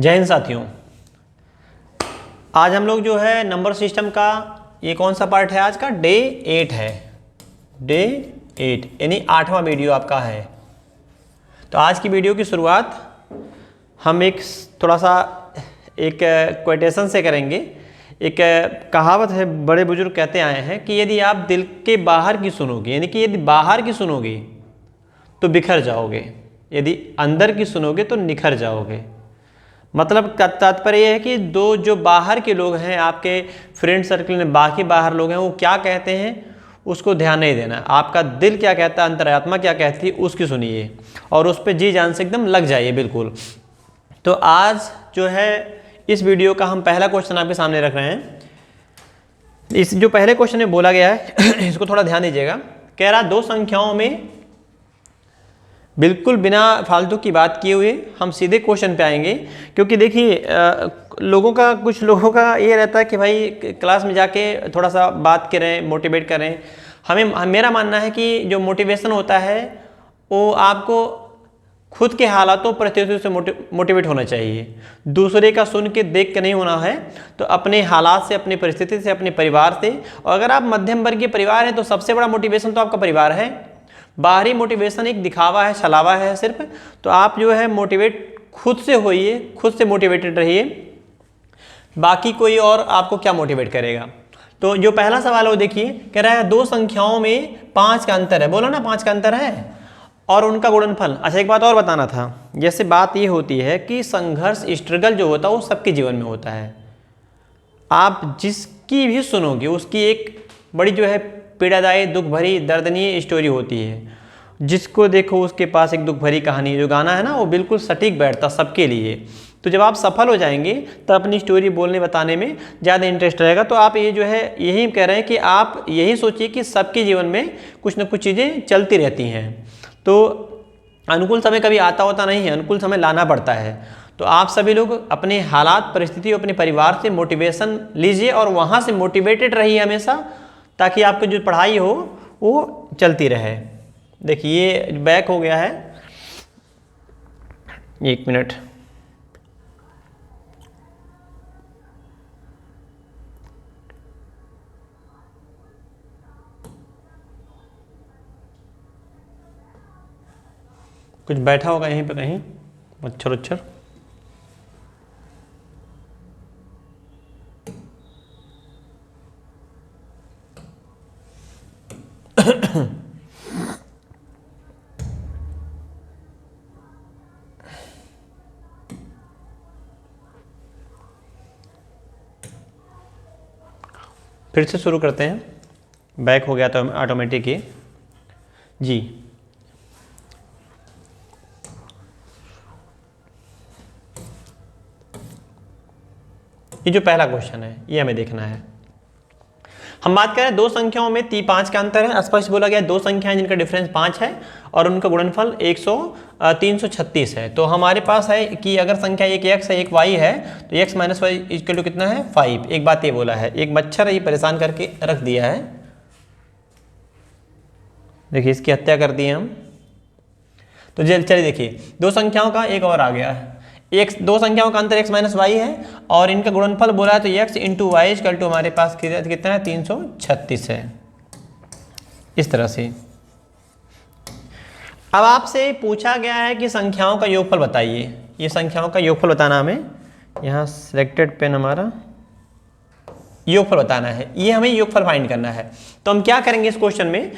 जय हिंद साथियों, आज हम लोग जो है नंबर सिस्टम का ये कौन सा पार्ट है आज का? डे 8 है। डे 8 यानी 8वां वीडियो आपका है। तो आज की वीडियो की शुरुआत हम एक थोड़ा सा एक क्वेटेशन से करेंगे। एक कहावत है, बड़े बुजुर्ग कहते आए हैं कि यदि आप दिल के बाहर की सुनोगे, यानी कि यदि बाहर की सुनोगे तो बिखर जाओगे, यदि अंदर की सुनोगे तो निखर जाओगे। मतलब तात्पर्य यह है कि जो बाहर के लोग हैं, आपके फ्रेंड सर्कल में बाकी बाहर लोग हैं, वो क्या कहते हैं उसको ध्यान नहीं देना। आपका दिल क्या कहता है, अंतरात्मा क्या कहती है, उसकी सुनिए और उस पर जी जान से एकदम लग जाइए बिल्कुल। तो आज जो है इस वीडियो का हम पहला क्वेश्चन आपके सामने रख रहे हैं। इस जो पहले क्वेश्चन में बोला गया है इसको थोड़ा ध्यान दीजिएगा। कह रहा दो संख्याओं में, बिल्कुल बिना फालतू की बात किए हुए हम सीधे क्वेश्चन पे आएंगे, क्योंकि देखिए कुछ लोगों का ये रहता है कि भाई क्लास में जाके थोड़ा सा बात करें, मोटिवेट करें। मेरा मानना है कि जो मोटिवेशन होता है वो आपको खुद के हालातों परिस्थितियों से मोटिवेट होना चाहिए। दूसरे का सुन के देख के नहीं होना है। तो अपने हालात से, अपनी परिस्थिति से, अपने परिवार से, और अगर आप मध्यम वर्गीय परिवार हैं तो सबसे बड़ा मोटिवेशन तो आपका परिवार है। बाहरी मोटिवेशन एक दिखावा है, छलावा है सिर्फ। तो आप जो है मोटिवेट खुद से होइए, खुद से मोटिवेटेड रहिए, बाकी कोई और आपको क्या मोटिवेट करेगा। तो जो पहला सवाल है वो देखिए, कह रहा है दो संख्याओं में 5 का अंतर है। बोला ना 5 का अंतर है और उनका गुणनफल। अच्छा, एक बात और बताना था। जैसे बात ये होती है कि संघर्ष, स्ट्रगल जो होता है वो सबके जीवन में होता है। आप जिसकी भी सुनोगे उसकी एक बड़ी जो है पीड़ादायी, दुख भरी, दर्दनीय स्टोरी होती है। जिसको देखो उसके पास एक दुख भरी कहानी। जो गाना है ना वो बिल्कुल सटीक बैठता सबके लिए। तो जब आप सफल हो जाएंगे तो अपनी स्टोरी बोलने बताने में ज़्यादा इंटरेस्ट रहेगा। तो आप ये जो है यही कह रहे हैं कि आप यही सोचिए कि सबके जीवन में कुछ ना कुछ चीज़ें चलती रहती हैं। तो अनुकूल समय कभी आता होता नहीं है, अनुकूल समय लाना पड़ता है। तो आप सभी लोग अपने हालात, परिस्थिति, अपने परिवार से मोटिवेशन लीजिए और वहाँ से मोटिवेटेड रहिए हमेशा, ताकि आपकी जो पढ़ाई हो वो चलती रहे। देखिए ये बैक हो गया है, 1 मिनट। कुछ बैठा होगा यहीं पे कहीं, मच्छर उच्छर। फिर से शुरू करते हैं। बैक हो गया तो ऑटोमेटिक ही जी। ये जो पहला क्वेश्चन है ये हमें देखना है। हम बात करें दो संख्याओं में 5 का अंतर है। स्पष्ट बोला गया दो संख्याएं जिनका डिफरेंस 5 है और उनका गुणनफल 336 है। तो हमारे पास है कि अगर संख्या एक x है, एक y है, तो x minus y equal to कितना है? 5। एक बात ये बोला है, एक मच्छर ये परेशान करके रख दिया है। देखिए इसकी हत्या कर दी हम। तो चलिए देखिए दो संख्याओं का एक और आ गया है। दो संख्याओं का अंतर x माइनस वाई है और इनका गुणनफल बोला है तो x into y equal to हमारे पास कितना है? 336 है। इस तरह से अब आपसे पूछा गया है कि संख्याओं का योगफल बताइए। ये संख्याओं का योगफल बताना हमें, यहाँ सिलेक्टेड पेन हमारा योगफल बताना है। ये हमें योगफल फाइंड करना है। तो हम क्या करेंगे इस क्वेश्चन में,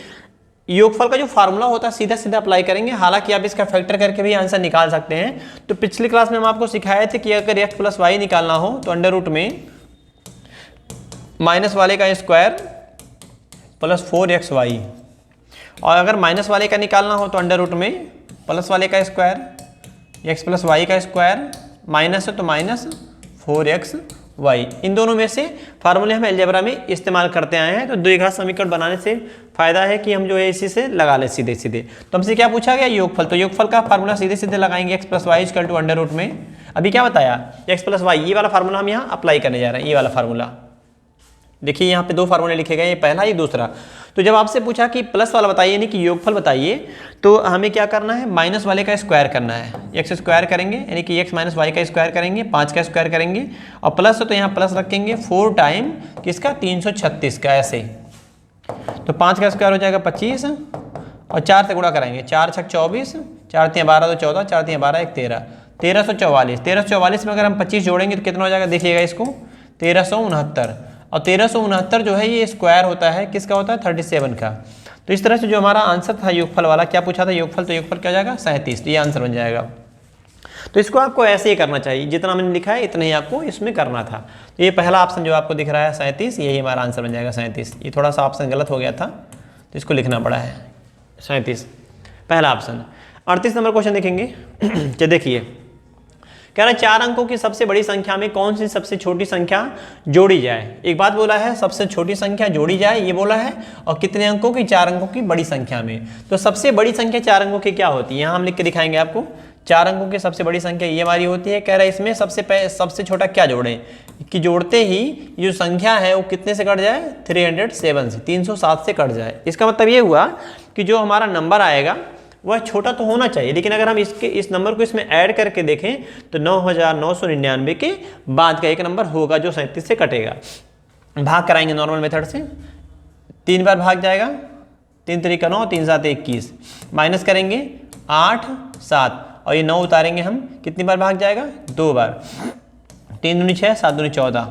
योगफल का जो फार्मूला होता है सीधा सीधा अप्लाई करेंगे। हालांकि आप इसका फैक्टर करके भी आंसर निकाल सकते हैं। तो पिछली क्लास में हम आपको सिखाए थे कि अगर x प्लस वाई निकालना हो तो अंडर रूट में माइनस वाले का स्क्वायर प्लस 4xy, और अगर माइनस वाले का निकालना हो तो अंडर रूट में प्लस वाले का स्क्वायर, x प्लस वाई का स्क्वायर, माइनस है तो माइनस 4xy। इन दोनों में से फार्मूले हम अलजेब्रा में इस्तेमाल करते आए हैं। तो द्विघात समीकरण बनाने से फायदा है कि हम जो है इसी से लगा ले सीधे सीधे। तो हमसे क्या पूछा गया? योगफल। तो योगफल का फार्मूला सीधे सीधे लगाएंगे, x plus y equal to under root में, अभी क्या बताया, x प्लस वाई, ये वाला फार्मूला हम यहाँ अप्लाई करने जा रहे हैं। ये वाला फार्मूला देखिए, यहाँ पे दो फार्मूले लिखे गए, ये पहला, ये दूसरा। तो जब आपसे पूछा कि प्लस वाला बताइए यानी कि योगफल बताइए, तो हमें क्या करना है, माइनस वाले का स्क्वायर करना है। एक्स स्क्वायर करेंगे यानी कि एक्स माइनस वाई का स्क्वायर करेंगे, 5 का स्क्वायर करेंगे और प्लस है तो यहाँ प्लस रखेंगे 4 टाइम किसका 336 का, ऐसे। तो 5 का स्क्वायर हो जाएगा 25 और 4 से गुणा कराएंगे, 4 छक 24, 4 तिया 12 तो 14, 4 तिया 12 1 13, 1344। 1344 में अगर हम 25 जोड़ेंगे तो कितना हो जाएगा देखिएगा इसको, 1369। और 1369 जो है ये स्क्वायर होता है किसका होता है 37 का। तो इस तरह से जो हमारा आंसर था योगफल वाला, क्या पूछा था योगफल, तो योगफल क्या हो जाएगा 37, तो ये आंसर बन जाएगा। तो इसको आपको ऐसे ही करना चाहिए, जितना मैंने लिखा है इतना ही आपको इसमें करना था। तो ये पहला ऑप्शन जो आपको दिख रहा है 37, यही हमारा आंसर बन जाएगा 37। ये थोड़ा सा ऑप्शन गलत हो गया था तो इसको लिखना पड़ा है 37 पहला ऑप्शन। 38 नंबर क्वेश्चन देखेंगे। तो देखिए कह रहा है 4 अंकों की सबसे बड़ी संख्या में कौन सी सबसे छोटी संख्या जोड़ी जाए। एक बात बोला है सबसे छोटी संख्या जोड़ी जाए ये बोला है, और कितने अंकों की, 4 अंकों की बड़ी संख्या में। तो सबसे बड़ी संख्या 4 अंकों की क्या होती है, यहाँ हम लिख के दिखाएंगे आपको। 4 अंकों की सबसे बड़ी संख्या ये हमारी होती है। कह रहा है इसमें सबसे छोटा क्या जोड़ें, कि जोड़ते ही जो संख्या है वो कितने से कट जाए 307 से, 307 से कट जाए। इसका मतलब ये हुआ कि जो हमारा नंबर आएगा वह छोटा तो होना चाहिए, लेकिन अगर हम इस नंबर को इसमें ऐड करके देखें तो 9999 के बाद का एक नंबर होगा जो 37 से कटेगा। भाग कराएंगे नॉर्मल मेथड से, 3 बार भाग जाएगा, 3 3 9, 3 7 21, माइनस करेंगे 8 7 और ये 9 उतारेंगे हम, कितनी बार भाग जाएगा 2 बार, 3 दूनी 6 7 दूनी 14,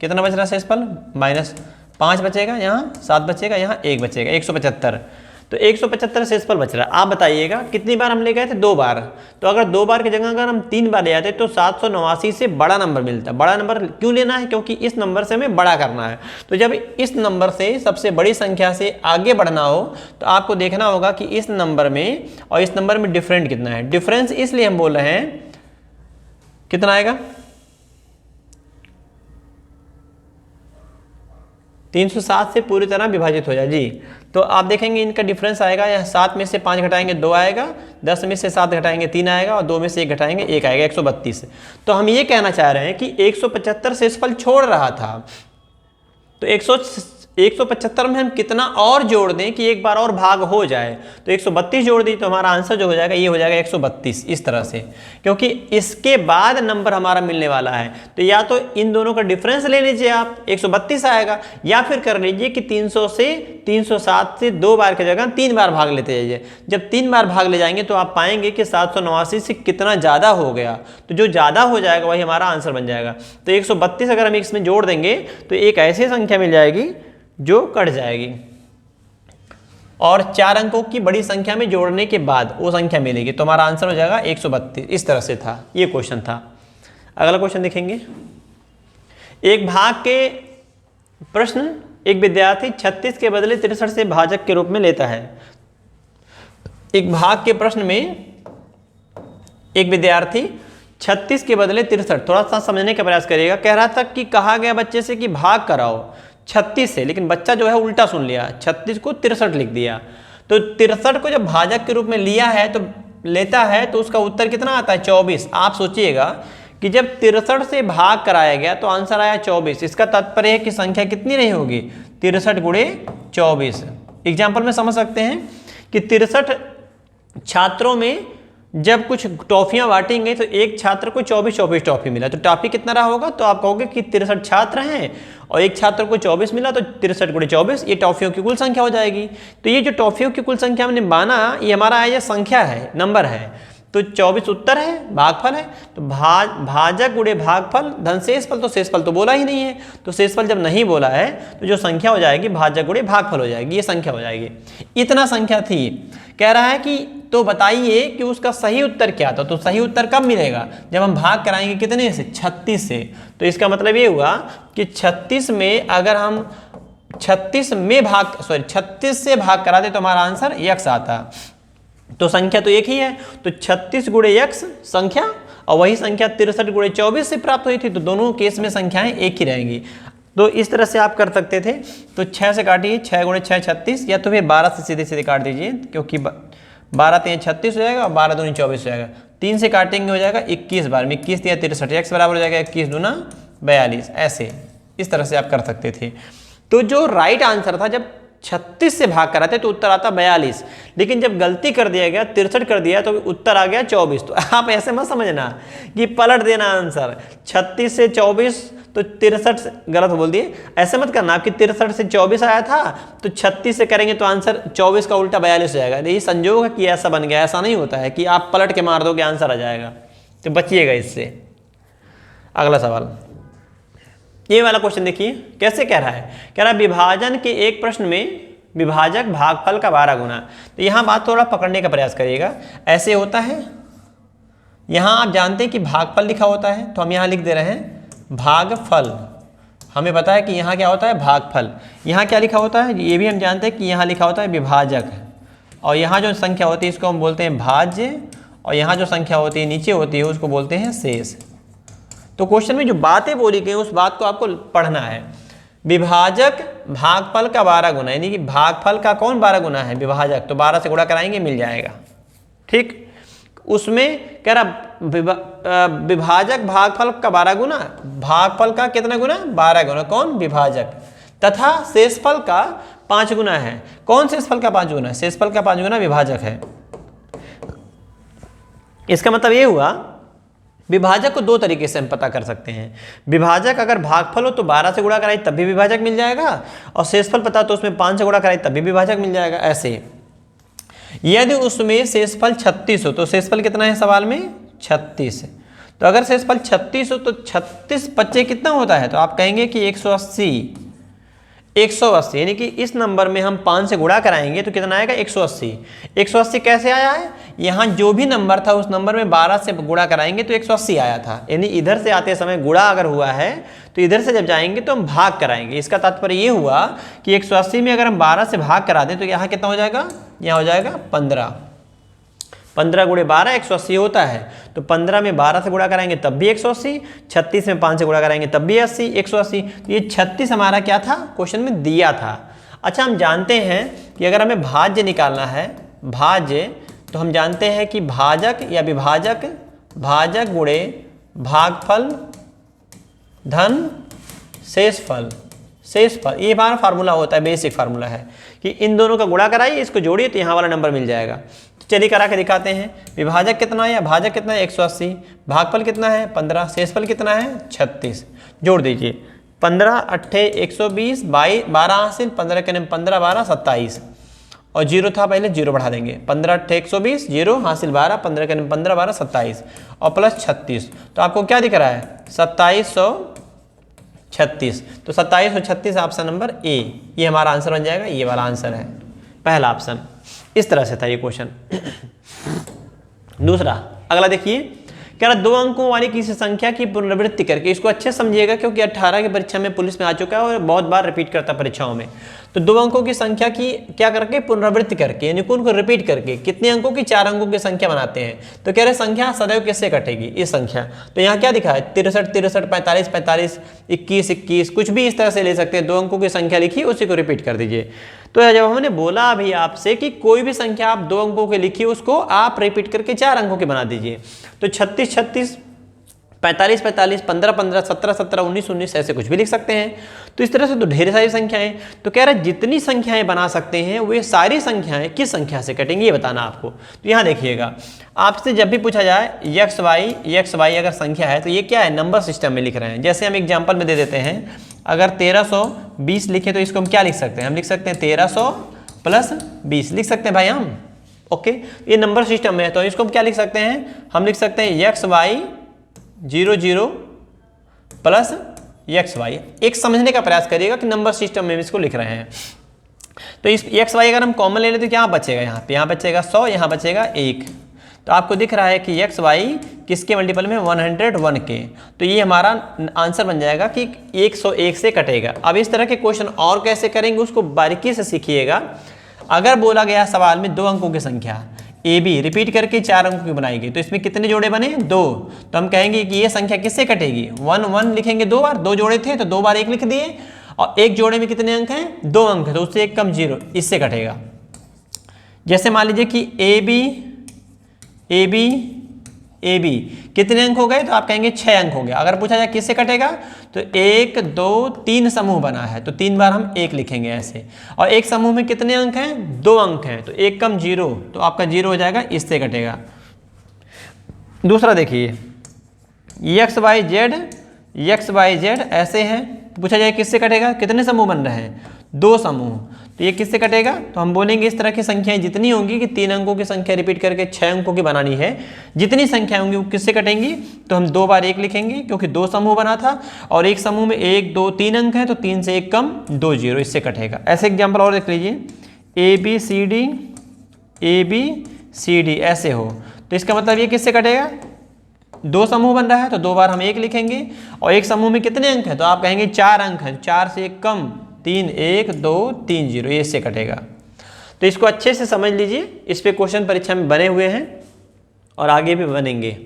कितना बच रहा है शेषफल माइनस 5 बचेगा, यहाँ 7 बचेगा, यहाँ 1 बचेगा, 175। तो 175 शेषफल बच रहा है। आप बताइएगा कितनी बार हम ले गए थे 2 बार, तो अगर 2 बार की जगह अगर हम 3 बार ले आते तो 789 से बड़ा नंबर मिलता। बड़ा नंबर क्यों लेना है, क्योंकि इस नंबर से हमें बड़ा करना है। तो जब इस नंबर से सबसे बड़ी संख्या से आगे बढ़ना हो तो आपको देखना होगा कि इस नंबर में और इस नंबर में डिफरेंट कितना है। डिफरेंस इसलिए हम बोल रहे हैं, कितना आएगा 307 से पूरी तरह विभाजित हो जाए जी। तो आप देखेंगे इनका डिफरेंस आएगा, यहाँ 7 में से 5 घटाएंगे 2 आएगा, 10 में से 7 घटाएंगे 3 आएगा और 2 में से 1 घटाएंगे 1 आएगा, 132। तो हम ये कहना चाह रहे हैं कि 175 शेषफल छोड़ रहा था, तो 175 में हम कितना और जोड़ दें कि एक बार और भाग हो जाए। तो 132 जोड़ दी तो हमारा आंसर जो हो जाएगा ये हो जाएगा 132 इस तरह से, क्योंकि इसके बाद नंबर हमारा मिलने वाला है। तो या तो इन दोनों का डिफरेंस ले लीजिए आप, 132 आएगा, या फिर कर लीजिए कि 300 से 307 से 2 बार की जगह 3 बार भाग लेते जाइए। जब 3 बार भाग ले जाएंगे तो आप पाएंगे कि 789 से कितना ज़्यादा हो गया, तो जो ज़्यादा हो जाएगा वही हमारा आंसर बन जाएगा। तो 132 अगर हम इसमें जोड़ देंगे तो एक ऐसी संख्या मिल जाएगी जो कट जाएगी, और 4 अंकों की बड़ी संख्या में जोड़ने के बाद वो संख्या मिलेगी। तो हमारा आंसर हो जाएगा 132। इस तरह से था, ये क्वेश्चन था। अगला क्वेश्चन देखेंगे। एक भाग के प्रश्न, एक विद्यार्थी 36 के बदले 63 से भाजक के रूप में लेता है। एक भाग के प्रश्न में एक विद्यार्थी 36 के बदले 63, थोड़ा सा समझने का प्रयास करिएगा। कह रहा था कि कहा गया बच्चे से कि भाग कराओ 36 से, लेकिन बच्चा जो है उल्टा सुन लिया, 36 को 63 लिख दिया। तो 63 को जब भाजक के रूप में लिया है तो लेता है तो उसका उत्तर कितना आता है 24। आप सोचिएगा कि जब 63 से भाग कराया गया तो आंसर आया 24। इसका तात्पर्य है कि संख्या कितनी नहीं होगी 63 गुणे 24। एग्जाम्पल में समझ सकते हैं कि 63 छात्रों में जब कुछ टॉफियां बांटी गई तो एक छात्र को 24 टॉफी मिला, तो टॉफी कितना रहा होगा, तो आप कहोगे कि 63 छात्र हैं और एक छात्र को 24 मिला, तो 63 गुणे 24 ये टॉफियों की कुल संख्या हो जाएगी। तो ये जो टॉफियों की कुल संख्या हमने माना ये हमारा ये संख्या है, नंबर है। तो 24 उत्तर है, भागफल है। तो भाजक गुणे भागफल धन शेषफल, तो शेषफल तो बोला ही नहीं है। तो शेषफल जब नहीं बोला है तो जो संख्या हो जाएगी भाजक गुणे भागफल हो जाएगी, ये संख्या हो जाएगी। इतना संख्या थी। कह रहा है कि तो बताइए कि उसका सही उत्तर क्या था। तो सही उत्तर कब मिलेगा, जब हम भाग कराएंगे कितने से 36 से। तो इसका मतलब ये हुआ कि 36 में अगर हम 36 से भाग करा दे तो हमारा आंसर x आता। तो संख्या तो एक ही है, तो 36 गुणे x संख्या और वही संख्या 63 गुणे 24 से प्राप्त हुई थी। तो दोनों केस में संख्याएं एक ही रहेंगी। तो इस तरह से आप कर सकते थे। तो 6 से काटिए, 6 गुणे 6 36, या तो फिर 12 से सीधे सीधे काट दीजिए, क्योंकि 12 3 36 हो जाएगा और 12 दूनी 24 हो जाएगा। 3 से काटेंगे हो जाएगा 21 बार में, 21 या 63, x बराबर हो जाएगा 21 दूना 42। ऐसे इस तरह से आप कर सकते थे। तो जो राइट आंसर था, जब 36 से भाग कराते तो उत्तर आता 42, लेकिन जब गलती कर दिया गया 63 कर दिया तो उत्तर आ गया 24। तो आप ऐसे मत समझना कि पलट देना आंसर 36 से 24 तो 63 गलत बोल दिए, ऐसे मत करना आपकी 63 से 24 आया था तो 36 से करेंगे तो आंसर 24 का उल्टा 42 हो जाएगा। यही संजोग है कि ऐसा बन गया, ऐसा नहीं होता है कि आप पलट के मार दोगे आंसर आ जाएगा, तो बचिएगा इससे। अगला सवाल, ये वाला क्वेश्चन देखिए कैसे कह रहा है, कह रहा है विभाजन के एक प्रश्न में विभाजक भागफल का 12 गुना। तो यहाँ बात थोड़ा पकड़ने का प्रयास करिएगा। ऐसे होता है, यहाँ आप जानते हैं कि भागफल लिखा होता है तो हम यहाँ लिख दे रहे हैं भागफल। हमें पता है कि यहाँ क्या होता है भागफल। यहाँ क्या लिखा होता है ये भी हम जानते हैं कि यहाँ लिखा होता है विभाजक, और यहाँ जो संख्या होती है इसको हम बोलते हैं भाज्य, और यहाँ जो संख्या होती है नीचे होती है उसको बोलते हैं शेष। तो क्वेश्चन में जो बातें बोली गई उस बात को आपको पढ़ना है। विभाजक भागफल का 12 गुना, यानी कि भागफल का कौन 12 गुना है विभाजक, तो 12 से गुणा कराएंगे मिल जाएगा। ठीक, उसमें कह रहा विभाजक भागफल का 12 गुना, भागफल का कितना गुना 12 गुना, कौन विभाजक, तथा शेषफल का 5 गुना है। कौन शेषफल का 5 गुना, शेषफल का 5 गुना विभाजक है। इसका मतलब ये हुआ विभाजक को दो तरीके से हम पता कर सकते हैं। विभाजक अगर भागफल हो तो 12 से गुणा कराई तब भी विभाजक मिल जाएगा, और शेषफल पता तो उसमें 5 से गुणा कराई तब भी विभाजक मिल जाएगा। ऐसे यदि उसमें शेषफल 36 हो तो शेषफल कितना है सवाल में 36। तो अगर शेषफल 36 हो तो 36 बच्चे कितना होता है, तो आप कहेंगे कि 180 यानी कि इस नंबर में हम 5 से गुणा कराएंगे तो कितना आएगा 180। 180 कैसे आया है, यहाँ जो भी नंबर था उस नंबर में 12 से गुणा कराएंगे तो 180 आया था। यानी इधर से आते समय गुणा अगर हुआ है तो इधर से जब जाएंगे तो हम भाग कराएंगे। इसका तात्पर्य ये हुआ कि 180 में अगर हम 12 से भाग करा दें तो यहाँ कितना हो जाएगा, यहाँ हो जाएगा 15। 15 गुणे 12 180 होता है, तो 15 में 12 से गुणा कराएंगे तब भी 180, 36 में 5 से गुणा कराएंगे तब भी 180। तो ये 36 हमारा क्या था क्वेश्चन में दिया था। अच्छा, हम जानते हैं कि अगर हमें भाज्य निकालना है, भाज्य, तो हम जानते हैं कि भाजक या विभाजक, भाजक गुणे भागफल धन शेषफल, शेषफल, ये हमारा फार्मूला होता है, बेसिक फार्मूला है कि इन दोनों का गुणा कराइए, इसको जोड़िए तो यहाँ वाला नंबर मिल जाएगा। चलिए करा के दिखाते हैं। विभाजक कितना है या भाजक कितना है 180, भागफल कितना है 15, शेषफल कितना है 36। जोड़ दीजिए 15 अट्ठे 120, 12 हासिल, 15 के 15 12 27, और जीरो था पहले जीरो बढ़ा देंगे, 15 अट्ठे 120, जीरो हासिल 12, 15 के 15 12 27 और प्लस 36। तो आपको क्या दिख रहा है 2736। तो 2736 ऑप्शन नंबर ए, ये हमारा आंसर बन जाएगा। ये वाला आंसर है पहला ऑप्शन। इस तरह से था ये क्वेश्चन। दूसरा, अगला देखिए, कह रहा 2 अंकों वाली किसी संख्या की पुनरावृत्ति करके, इसको अच्छे समझिएगा क्योंकि 18 की परीक्षा में पुलिस में आ चुका है और बहुत बार रिपीट करता है परीक्षाओं में। तो 2 अंकों की संख्या की क्या करके पुनरावृत्ति करके, यानी उनको रिपीट करके कितने अंकों की 4 अंकों की संख्या बनाते हैं। तो कह रहे संख्या सदैव किससे कटेगी, इस संख्या। तो यहाँ क्या दिखा है 63 63, 45 45, 21 21, कुछ भी इस तरह से ले सकते हैं। 2 अंकों की संख्या लिखी उसी को रिपीट कर दीजिए। तो जब हमने बोला अभी आपसे कि कोई भी संख्या आप 2 अंकों की लिखिए उसको आप रिपीट करके 4 अंकों की बना दीजिए। तो 36 36, 45 45, 15 15, 17 17, 19 19 ऐसे कुछ भी लिख सकते हैं। तो इस तरह से तो ढेर सारी संख्याएं। तो कह रहा है जितनी संख्याएं बना सकते हैं वे सारी संख्याएं किस संख्या से कटेंगी ये बताना आपको। तो यहाँ देखिएगा, आपसे जब भी पूछा जाए एक्स वाई अगर संख्या है तो ये क्या है नंबर सिस्टम में लिख रहे हैं। जैसे हम एग्जाम्पल में दे देते हैं, अगर 1320 लिखे तो इसको हम क्या लिख सकते हैं, हम लिख सकते हैं 1300 प्लस 20 लिख सकते हैं भाई हम। ओके, ये नंबर सिस्टम में है तो इसको हम क्या लिख सकते हैं, हम लिख सकते हैं x y 00 plus x y. एक समझने का प्रयास करिएगा कि नंबर सिस्टम में इसको लिख रहे हैं। तो इस एक्स वाई अगर हम कॉमन ले लेते तो क्या बचेगा, यहाँ बचेगा 100, यहाँ बचेगा 1। तो आपको दिख रहा है कि एक्स वाई किसके मल्टीपल में 101 के। तो ये हमारा आंसर बन जाएगा कि 101 से कटेगा। अब इस तरह के क्वेश्चन और कैसे करेंगे उसको बारीकी से सीखिएगा। अगर बोला गया सवाल में 2 अंकों की संख्या ए बी रिपीट करके 4 अंकों की बनाई गई तो इसमें कितने जोड़े बने 2। तो हम कहेंगे कि ये संख्या किससे कटेगी, 1 1 लिखेंगे 2 बार, 2 जोड़े थे तो 2 बार 1 लिख दिए, और एक जोड़े में कितने अंक हैं 2 अंक है तो उससे 1 कम 0, इससे कटेगा। जैसे मान लीजिए कि ए बी ए बी कितने अंक हो गए, तो आप कहेंगे 6 अंक हो गया। अगर पूछा जाए किससे कटेगा, तो 1 2 3 समूह बना है तो 3 बार हम 1 लिखेंगे ऐसे। और एक समूह में कितने अंक हैं, 2 अंक हैं, तो 1 कम 0, तो आपका 0 हो जाएगा, इससे कटेगा। दूसरा देखिए एक्स वाई जेड ऐसे है, पूछा जाए किससे कटेगा, कितने समूह बन रहे हैं, 2 समूह, तो ये किससे कटेगा, तो हम बोलेंगे इस तरह की संख्याएं जितनी होंगी कि 3 अंकों की संख्या रिपीट करके 6 अंकों की बनानी है, जितनी संख्या होंगी वो किससे कटेंगी, तो हम 2 बार 1 लिखेंगे क्योंकि 2 समूह बना था और एक समूह में 1 2 3 अंक है, तो 3 से 1 कम 2 0, इससे कटेगा। ऐसे एग्जाम्पल और देख लीजिए, ए बी सी डी ऐसे हो, तो इसका मतलब ये किससे कटेगा, 2 समूह बन रहा है तो 2 बार हम 1 लिखेंगे, और एक समूह में कितने अंक हैं, तो आप कहेंगे 4 अंक हैं, 4 से 1 कम 3 1 2 3 0, ये इससे कटेगा। तो इसको अच्छे से समझ लीजिए, इस पे क्वेश्चन परीक्षा में बने हुए हैं और आगे भी बनेंगे।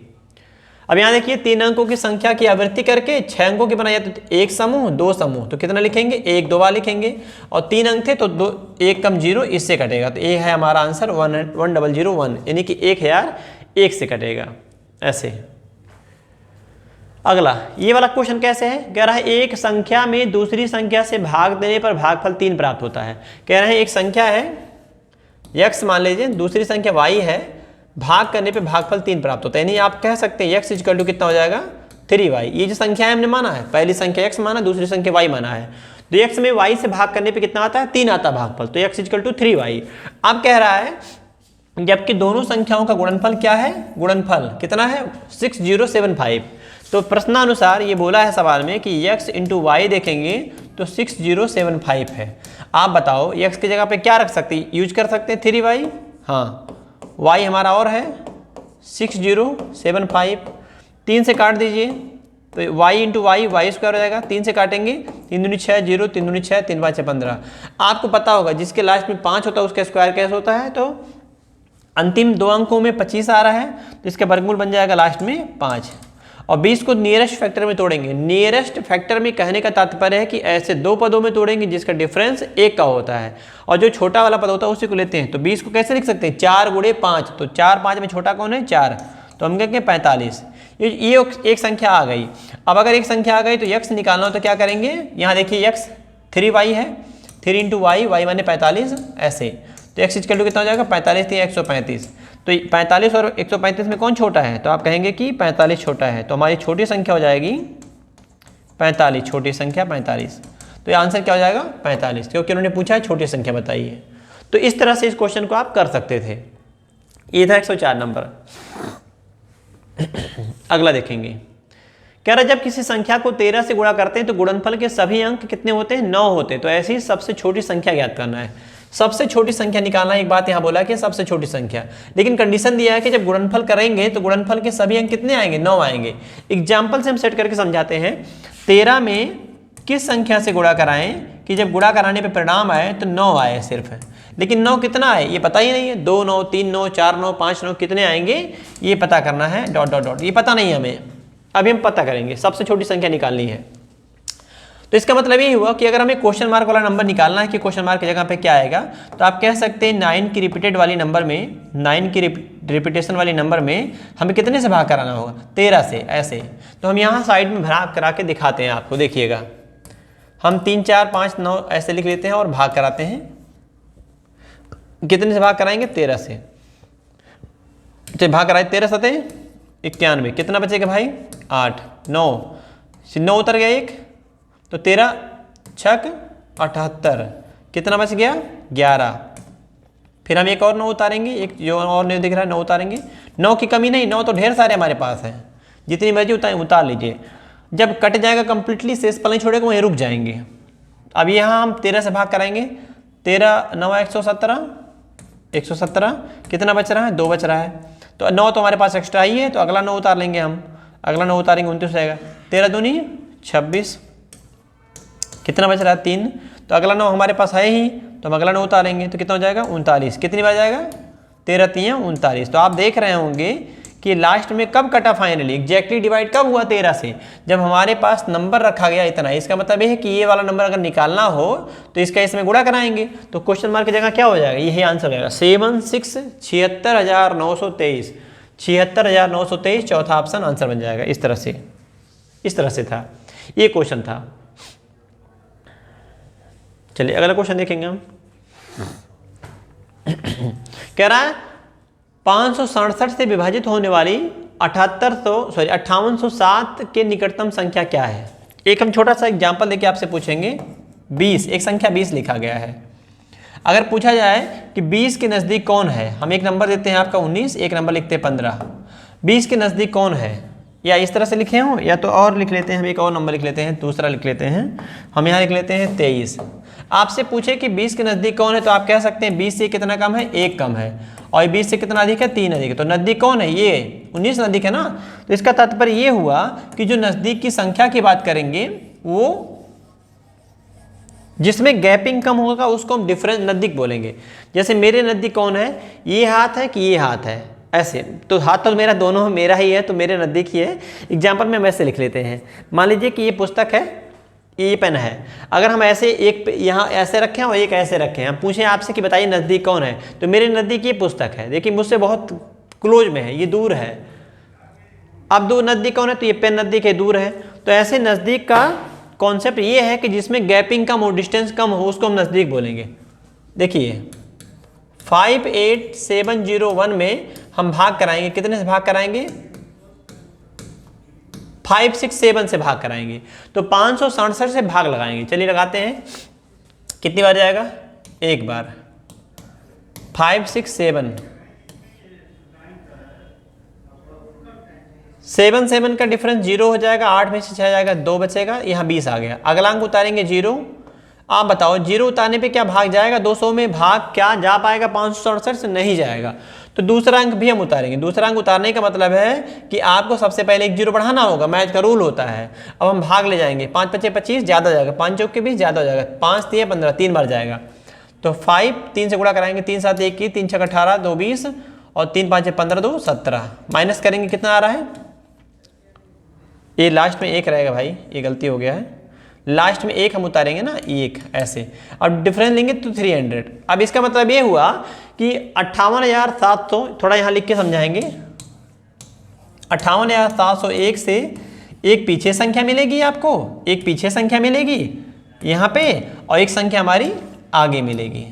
अब यहाँ देखिए 3 अंकों की संख्या की आवृत्ति करके 6 अंकों की बनाई जाती, तो 1 समूह 2 समूह, तो कितना लिखेंगे, 1 2 बार लिखेंगे, और 3 अंक थे तो 2 1 कम 0, इससे कटेगा। तो ये है हमारा आंसर 1001, यानी कि 1001 से कटेगा ऐसे। अगला ये वाला क्वेश्चन कैसे है, कह रहा है एक संख्या में दूसरी संख्या से भाग देने पर भागफल 3 प्राप्त होता है। कह रहे हैं एक संख्या है x मान लीजिए, दूसरी संख्या y है, भाग करने पे भागफल 3 प्राप्त होता है, यानी आप कह सकते हैं x इक्वल टू कितना हो जाएगा, 3y। ये जो संख्या है हमने माना है, पहली संख्या x माना, दूसरी संख्या y माना है, तो x में y से भाग करने पे कितना आता है, 3 आता है भागफल, तो x इक्वल टू 3y। अब कह रहा है जबकि दोनों संख्याओं का गुणनफल क्या है, गुणनफल कितना है, 6075। तो प्रश्नानुसार ये बोला है सवाल में कि x इंटू वाई देखेंगे तो 6075 है। आप बताओ x की जगह पे क्या रख सकते हैं, यूज कर सकते हैं 3y, हाँ y हमारा और है 6075, 3 से काट दीजिए तो y इंटू वाई स्क्वायर हो जाएगा, 3 से काटेंगे 3 दूनी 6 0, 3 दूनी 6, 3 5 15। आपको पता होगा जिसके लास्ट में 5 होता है उसका स्क्वायर कैसे होता है, तो अंतिम 2 अंकों में 25 आ रहा है तो इसका वर्गमूल बन जाएगा लास्ट में 5, और 20 को नियरेस्ट फैक्टर में तोड़ेंगे। नियरेस्ट फैक्टर में कहने का तात्पर्य है कि ऐसे 2 पदों में तोड़ेंगे जिसका डिफरेंस 1 का होता है, और जो छोटा वाला पद होता है उसी को लेते हैं। तो 20 को कैसे लिख सकते हैं, 4 गुणे 5, तो 4 5 में छोटा कौन है, 4, तो हम कहेंगे 45। ये एक संख्या आ गई। अब अगर एक संख्या आ गई तो x निकालना हो तो क्या करेंगे, यहाँ देखिए x 3y है, 3 इंटू वाई माने 45 ऐसे, तो x इक्वल टू कितना हो जाएगा, 45 3 135। तो 45 और 135 में कौन छोटा है, तो आप कहेंगे कि 45 छोटा है, तो हमारी छोटी संख्या हो जाएगी 45, छोटी संख्या 45। तो ये आंसर क्या हो जाएगा, 45, क्योंकि उन्होंने पूछा है छोटी संख्या बताइए। तो इस तरह से इस क्वेश्चन को आप कर सकते थे। ये था 104 नंबर। अगला देखेंगे, कह रहा जब किसी संख्या को 13 से गुणा करते हैं तो गुणनफल के सभी अंक कितने होते हैं, 9 होते हैं। तो ऐसी सबसे छोटी संख्या ज्ञात करना है, सबसे छोटी संख्या निकालना। एक बात यहाँ बोला कि सबसे छोटी संख्या, लेकिन कंडीशन दिया है कि जब गुणनफल करेंगे तो गुणनफल के सभी अंक कितने आएंगे, 9 आएंगे। एग्जाम्पल से हम सेट करके समझाते हैं। 13 में किस संख्या से गुणा कराएं कि जब गुणा कराने पे परिणाम आए तो 9 आए सिर्फ, लेकिन 9 कितना आए ये पता ही नहीं है, 2 9 3 9 4 9 5 9 कितने आएंगे ये पता करना है, डॉट डॉट डॉट, ये पता नहीं है हमें, अभी हम पता करेंगे, सबसे छोटी संख्या निकालनी है। तो इसका मतलब ये हुआ कि अगर हमें क्वेश्चन मार्क वाला नंबर निकालना है कि क्वेश्चन मार्क की जगह पे क्या आएगा, तो आप कह सकते हैं 9 की रिपीटेड वाली नंबर में, 9 की रिपीटेशन वाली नंबर में हमें कितने से भाग कराना होगा, 13 से ऐसे। तो हम यहाँ साइड में भाग करा के दिखाते हैं आपको, देखिएगा हम 3 4 5 9 ऐसे लिख लेते हैं और भाग कराते हैं। कितने से भाग कराएंगे, 13 से। तो भाग कराए 13 सते 91, कितना बचेगा भाई, 8 9 उतर गया एक, तो 13 छक 78, कितना बच गया 11। फिर हम एक और 9 उतारेंगे, एक जो और 9 दिख रहा है 9 उतारेंगे। 9 की कमी नहीं, 9 तो ढेर सारे हमारे पास हैं, जितनी मर्जी उतार लीजिए। जब कट जाएगा कंप्लीटली, शेष पल नहीं छोड़ेगा, वहीं रुक जाएंगे। अब यहाँ हम 13 से भाग कराएंगे, 13 9 117, कितना बच रहा है, 2 बच रहा है। तो 9 तो हमारे पास एक्स्ट्रा ही है, तो अगला 9 उतार लेंगे हम, अगला 9 उतारेंगे 29 रहेगा। 13 दूनी 26, कितना बच रहा है 3, तो अगला 9 हमारे पास है ही, तो हम अगला 9 उतारेंगे तो कितना हो जाएगा 39, कितनी बार जाएगा 13 3 39। तो आप देख रहे होंगे कि लास्ट में कब कटा फाइनली, एग्जैक्टली डिवाइड कब हुआ 13 से, जब हमारे पास नंबर रखा गया इतना। इसका मतलब ये है कि ये वाला नंबर अगर निकालना हो तो इसका इसमें गुणा कराएंगे, तो क्वेश्चन मार्क की जगह क्या हो जाएगा, यही आंसर हो जाएगा 76 76,923। 76,923 चौथा ऑप्शन आंसर बन जाएगा। इस तरह से था ये क्वेश्चन था। चलिए अगला क्वेश्चन देखेंगे हम। कह रहा है 567 से विभाजित होने वाली 5807 के निकटतम संख्या क्या है। एक हम छोटा सा एग्जांपल देके आपसे पूछेंगे। 20, एक संख्या 20 लिखा गया है। अगर पूछा जाए कि 20 के नज़दीक कौन है, हम एक नंबर देते हैं आपका 19, एक नंबर लिखते हैं 15। 20 के नज़दीक कौन है, या इस तरह से लिखे हों या तो और लिख लेते हैं, हम एक और नंबर लिख लेते हैं, दूसरा लिख लेते हैं, हम यहाँ लिख लेते हैं 23। आपसे पूछे कि 20 के नज़दीक कौन है तो आप कह सकते हैं 20 से कितना कम है, 1 कम है, और 20 से कितना अधिक है, 3 अधिक है। तो नज़दीक कौन है, ये 19 नज़दीक है ना। तो इसका तात्पर्य ये हुआ कि जो नज़दीक की संख्या की बात करेंगे वो जिसमें गैपिंग कम होगा उसको हम डिफरेंस नज़दीक बोलेंगे। जैसे मेरे नज़दीक कौन है, ये हाथ है कि ये हाथ है, ऐसे तो हाथ तो मेरा दोनों मेरा ही है तो मेरे नज़दीक ही है। एग्जाम्पल में हम ऐसे लिख लेते हैं। मान लीजिए कि ये पुस्तक है, ये पेन है। अगर हम ऐसे एक यहाँ ऐसे रखें और एक ऐसे रखें, हम पूछें आपसे कि बताइए नज़दीक कौन है, तो मेरे नज़दीक ये पुस्तक है, देखिए मुझसे बहुत क्लोज में है, ये दूर है। अब दो नज़दीक कौन है, तो ये पेन नज़दीक है, दूर है। तो ऐसे नज़दीक का कॉन्सेप्ट ये है कि जिसमें गैपिंग कम हो, डिस्टेंस कम हो, उसको हम नज़दीक बोलेंगे। देखिए 58701 में हम भाग कराएंगे, कितने से भाग कराएंगे, 567 से भाग कराएंगे। तो 567 से भाग लगाएंगे। चलिए लगाते हैं, कितनी बार जाएगा, एक बार। 567 7 का डिफरेंस 0 हो जाएगा, 8 में से 6 जाएगा, 2 बचेगा, यहाँ 20 आ गया। अगला अंक उतारेंगे 0। आप बताओ 0 उतारने पे क्या भाग जाएगा, 200 में भाग क्या जा पाएगा, 567 से नहीं जाएगा। तो दूसरा अंक भी हम उतारेंगे। दूसरा अंक उतारने का मतलब है कि आपको सबसे पहले एक 0 बढ़ाना होगा, मैथ का रूल होता है। अब हम भाग ले जाएंगे, 5 × 5 = 25, ज़्यादा हो जाएगा, 5 चौक के 20 ज़्यादा हो जाएगा, 5 × 3 = 15, 3 बार जाएगा। तो 5 3 से गुणा कराएंगे, 3 × 7 = 21, 3 × 6 = 18, 2 20, और 3 × 5 = 15, 2 17। माइनस करेंगे, कितना आ रहा है, ये लास्ट में 1 रहेगा भाई, ये गलती हो गया है, लास्ट में 1 हम उतारेंगे ना, 1 ऐसे। अब डिफरेंस लेंगे तो 300। अब इसका मतलब ये हुआ कि 58,700, थोड़ा यहाँ लिख के समझाएंगे, 58,701 से एक पीछे संख्या मिलेगी आपको, एक पीछे संख्या मिलेगी यहाँ पे, और एक संख्या हमारी आगे मिलेगी।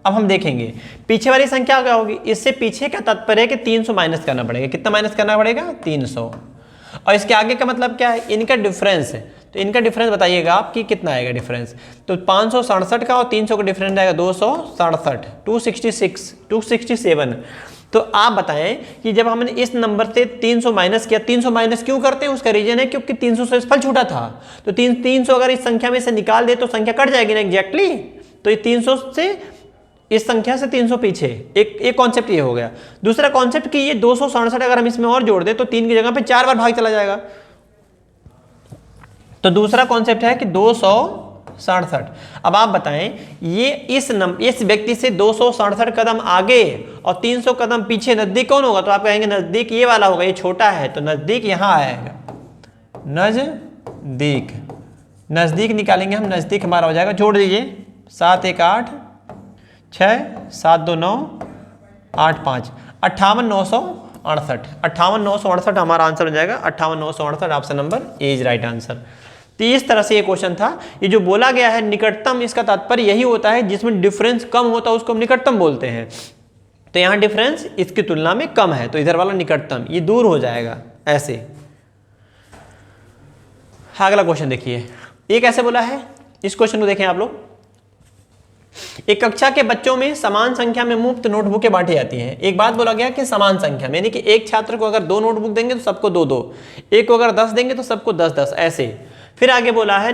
अब हम देखेंगे पीछे वाली संख्या क्या होगी, इससे पीछे का तात्पर्य है कि 300 माइनस करना पड़ेगा। कितना माइनस करना पड़ेगा, 300। और इसके आगे का मतलब क्या है, इनका डिफरेंस है। तो इनका डिफरेंस बताइएगा आप कि कितना आएगा डिफरेंस। तो 567 का और 300 का डिफरेंस आएगा 267, 267। तो आप बताएं कि जब हमने इस नंबर से 300 माइनस किया, 300 माइनस क्यों करते हैं, उसका रीजन है क्योंकि 300 से फल छूटा था। तो 300 अगर इस संख्या में से निकाल दे तो संख्या कट जाएगी ना एग्जैक्टली। तो ये 300 से इस संख्या से 300 पीछे, एक कॉन्सेप्ट ये हो गया। दूसरा कॉन्सेप्ट कि ये 267 अगर हम इसमें और जोड़ दें तो 3 की जगह पे 4 बार भाग चला जाएगा। तो दूसरा कॉन्सेप्ट है कि 267। अब आप बताएं ये इस व्यक्ति से 267 कदम आगे और 300 कदम पीछे नजदीक कौन होगा, तो आप कहेंगे नजदीक ये वाला होगा, ये छोटा है तो नजदीक यहाँ आएगा, नजदीक निकालेंगे हम, नजदीक हमारा हो जाएगा, जोड़ दीजिए, 7 1 8 6 7 2 9 8 5, 58,968, 58,968 हमारा आंसर हो जाएगा। 58,968 option number A is right answer. तो इस तरह से ये क्वेश्चन था। ये जो बोला गया है निकटतम, इसका तात्पर्य यही होता है जिसमें डिफरेंस कम होता है उसको हम निकटतम बोलते हैं। तो यहाँ डिफरेंस इसकी तुलना में कम है तो इधर वाला निकटतम, ये दूर हो जाएगा ऐसे। अगला क्वेश्चन देखिए, ये कैसे बोला है, इस क्वेश्चन को देखें आप लोग। एक कक्षा के बच्चों में समान संख्या में मुफ्त नोटबुकें बांटी जाती हैं। एक बात बोला गया कि समान संख्या में, यानी कि एक छात्र को अगर 2 नोटबुक देंगे तो सबको 2-2, एक को अगर 10 देंगे तो सबको 10-10 ऐसे। फिर आगे बोला है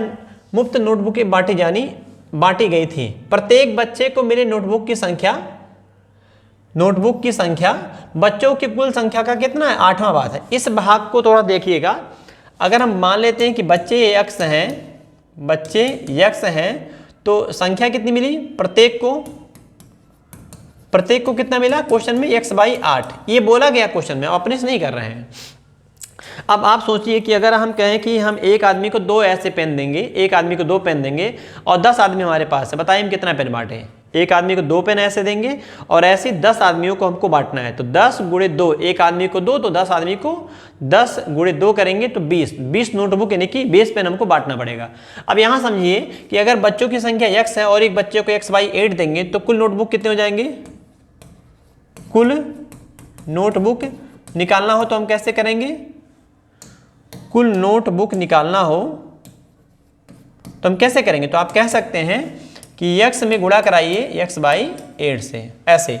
मुफ्त नोटबुकें बांटी गई थी, प्रत्येक बच्चे को मिले नोटबुक की संख्या बच्चों की कुल संख्या का कितना है, 8वां भाग है। इस भाग को थोड़ा देखिएगा। अगर हम मान लेते हैं कि बच्चे यक्स हैं तो संख्या कितनी मिली, प्रत्येक को कितना मिला, क्वेश्चन में x/8 ये बोला गया क्वेश्चन में, अपने से नहीं कर रहे हैं। अब आप सोचिए कि अगर हम कहें कि हम एक आदमी को 2 ऐसे पेन देंगे, एक आदमी को 2 पेन देंगे और 10 आदमी हमारे पास है, बताइए हम कितना पेन बांटे, एक आदमी को 2 पेन ऐसे देंगे और ऐसे 10 आदमियों को हमको बांटना है। तो 10 गुणे 2, एक आदमी को 2 तो 10 आदमी को 10 गुणे 2 करेंगे तो 20 नोटबुक यानी कि 20 पेन हमको बांटना पड़ेगा। अब यहाँ समझिए कि अगर बच्चों की संख्या x है और एक बच्चे को x/8 देंगे तो कुल नोटबुक कितने हो जाएंगे? कुल नोटबुक निकालना हो तो हम कैसे करेंगे? कुल नोटबुक निकालना हो तो हम कैसे करेंगे? तो आप कह सकते हैं कि x में गुणा कराइए x/8 से। ऐसे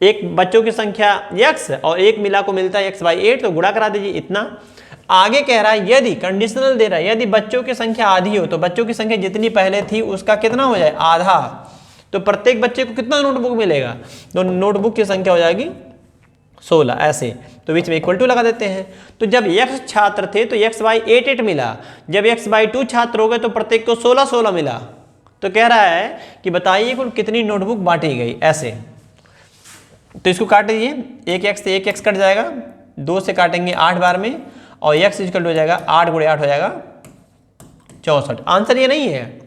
एक बच्चों की संख्या x और एक मिला को मिलता है x/8 तो गुणा करा दीजिए इतना। आगे कह रहा है यदि कंडीशनल दे रहा है, यदि बच्चों की संख्या आधी हो तो बच्चों की संख्या जितनी पहले थी उसका कितना हो जाए? आधा। तो प्रत्येक बच्चे को कितना नोटबुक मिलेगा? तो नोटबुक की संख्या हो जाएगी 16। ऐसे तो बीच में इक्वल टू लगा देते हैं। तो जब x छात्र थे तो x/8 मिला, जब x/2 छात्र हो गए तो प्रत्येक को 16 मिला। तो कह रहा है कि बताइए कुल कितनी नोटबुक बांटी गई। ऐसे तो इसको काट दीजिए, एक x से एक x कट जाएगा, 2 से काटेंगे 8 बार में और x इक्वल हो जाएगा 8 गुणे 8 हो जाएगा 64। आंसर ये नहीं है,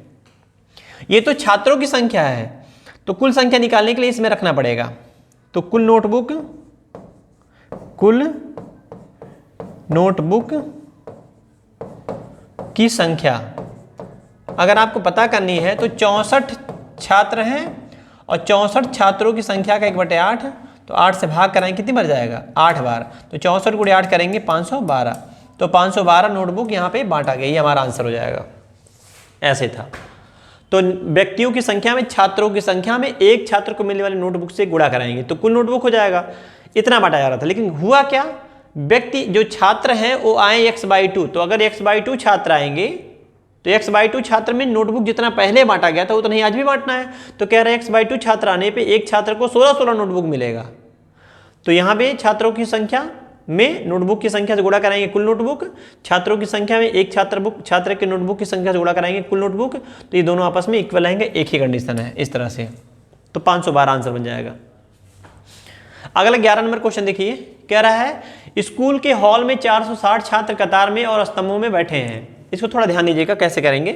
ये तो छात्रों की संख्या है। तो कुल संख्या निकालने के लिए इसमें रखना पड़ेगा। तो कुल नोटबुक की संख्या अगर आपको पता करनी है तो 64 छात्र हैं और 64 छात्रों की संख्या का 1/8, तो 8 से भाग कराएंगे कितनी बार जाएगा? 8 बार। तो 64 गुणे 8 करेंगे 512। तो 512 नोटबुक यहाँ पे बांटा गया, ये हमारा आंसर हो जाएगा। ऐसे था। तो व्यक्तियों की संख्या में छात्रों की संख्या में एक छात्र को मिलने वाली नोटबुक से गुणा कराएंगे तो कुल नोटबुक हो जाएगा। इतना बांटा जा रहा था, लेकिन हुआ क्या? व्यक्ति जो छात्र हैं वो आए x/2, तो अगर x/2 छात्र आएंगे तो x/2 छात्र में नोटबुक जितना पहले बांटा गया था उतना ही आज भी बांटना है। तो कह रहे हैं x/2 छात्र आने पे एक छात्र को 16 नोटबुक मिलेगा। तो यहाँ पे छात्रों की संख्या में नोटबुक की संख्या से गुणा कराएंगे कुल नोटबुक, छात्रों की संख्या में एक छात्र के नोटबुक की संख्या से गुणा कराएंगे कुल नोटबुक। तो ये दोनों आपस में इक्वल रहेंगे, एक ही कंडीशन है इस तरह से। तो 512 आंसर बन जाएगा। अगला 11 नंबर क्वेश्चन देखिए, कह रहा है स्कूल के हॉल में 460 छात्र कतार में और स्तंभों में बैठे हैं। इसको थोड़ा ध्यान दीजिएगा कैसे करेंगे।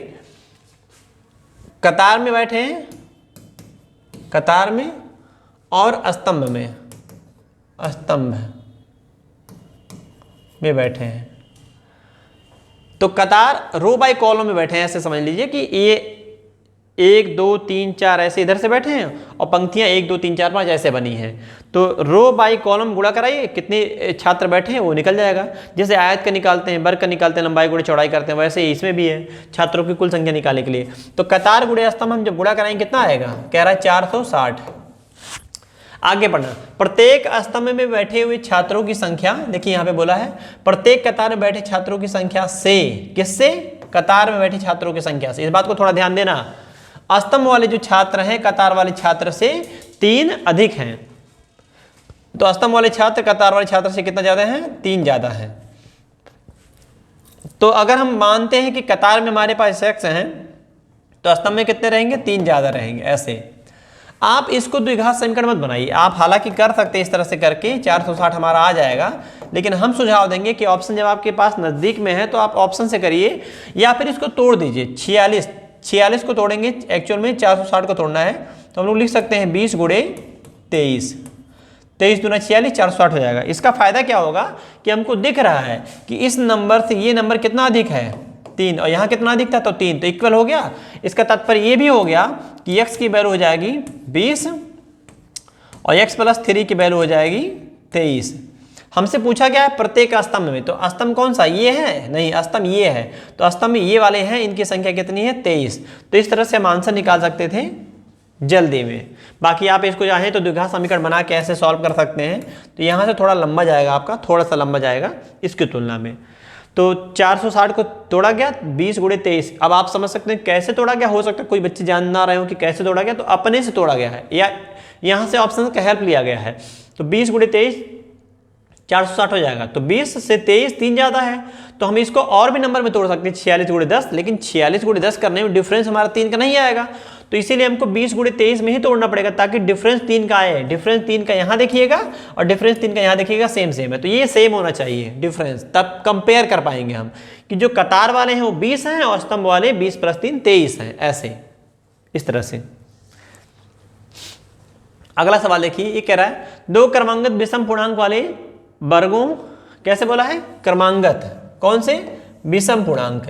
कतार में बैठे हैं, कतार में और स्तंभ में बैठे हैं। तो कतार रो बाय कॉलम में बैठे हैं, ऐसे समझ लीजिए कि ये 1 2 3 4 ऐसे इधर से बैठे हैं और पंक्तियां 1 2 3 4 5 ऐसे बनी हैं। तो रो बाय कॉलम गुणा कराइए, कितने छात्र बैठे हैं वो निकल जाएगा। जैसे आयत का निकालते हैं, वर्ग का निकालते हैं, लंबाई गुणे चौड़ाई करते हैं, वैसे ही इसमें भी है छात्रों की कुल संख्या निकालने के लिए। तो कतार गुणे स्तंभ हम जब गुणा कराएंगे कितना आएगा? कह रहा है 460। आगे बढ़ना, प्रत्येक स्तंभ में बैठे हुए छात्रों की संख्या, देखिए यहाँ पे बोला है प्रत्येक कतार में बैठे छात्रों की संख्या से, किससे? कतार में बैठे छात्रों की संख्या से। इस बात को थोड़ा ध्यान देना, स्तंभ वाले जो छात्र हैं कतार वाले छात्र से 3 अधिक हैं। तो स्तंभ वाले छात्र कतार वाले छात्र से कितना ज्यादा है? 3 ज्यादा है। तो अगर हम मानते हैं कि कतार में हमारे पास x हैं तो स्तंभ में कितने रहेंगे? 3 ज्यादा रहेंगे। ऐसे आप इसको द्विघात समीकरण मत बनाइए, आप हालांकि कर सकते हैं इस तरह से करके 460 हमारा आ जाएगा, लेकिन हम सुझाव देंगे कि ऑप्शन जब आपके पास नजदीक में है तो आप ऑप्शन से करिए या फिर इसको तोड़ दीजिए। 46 को तोड़ेंगे, एक्चुअल में 460 को तोड़ना है, तो हम लोग लिख सकते हैं 20 गुणे 23, 23 दूना 46, 460 हो जाएगा। इसका फायदा क्या होगा कि हमको दिख रहा है कि इस नंबर से ये नंबर कितना अधिक है? 3, और यहाँ कितना अधिक था? तो 3, तो इक्वल हो गया। इसका तात्पर्य ये भी हो गया कि x की वैल्यू हो जाएगी 20 और x + 3 की वैल्यू हो जाएगी 23। हमसे पूछा गया है प्रत्येक स्तंभ में, तो स्तंभ कौन सा? ये है? नहीं, स्तंभ ये है। तो स्तंभ में ये वाले हैं, इनकी संख्या कितनी है? 23। तो इस तरह से हम आंसर निकाल सकते थे जल्दी में। बाकी आप इसको चाहें तो द्विघात समीकरण बना के ऐसे सॉल्व कर सकते हैं। तो यहाँ से थोड़ा लंबा जाएगा, आपका थोड़ा सा लंबा जाएगा इसकी तुलना में। तो 460 को तोड़ा गया 20 गुणे 23। अब आप समझ सकते हैं कैसे तोड़ा गया। हो सकता है कोई बच्चे जान ना रहे हो कि कैसे तोड़ा गया, तो अपने से तोड़ा गया है या यहाँ से ऑप्शन का हेल्प लिया गया है। तो 20 गुणे 23 460 हो जाएगा। तो 20 से 23 3 ज़्यादा है, तो हम इसको और भी नंबर में तोड़ सकते हैं 46 गुणे 10, लेकिन 46 गुणे 10 करने में डिफरेंस हमारा 3 का नहीं आएगा। तो इसीलिए हमको 20 गुणे 23 में ही तोड़ना पड़ेगा ताकि डिफरेंस 3 का आए। डिफरेंस 3 का यहाँ देखिएगा और डिफरेंस 3 का यहाँ देखिएगा, सेम है। तो ये सेम होना चाहिए डिफरेंस, तब कंपेयर कर पाएंगे हम कि जो कतार वाले हैं वो 20 हैं और स्तंभ वाले 20 + 3 23 हैं। ऐसे इस तरह से अगला सवाल देखिए, ये कह रहा है दो क्रमांगत विषम पूर्णांक वाले वर्गों, कैसे बोला है, क्रमांगत, कौन से, विषम पूर्णांक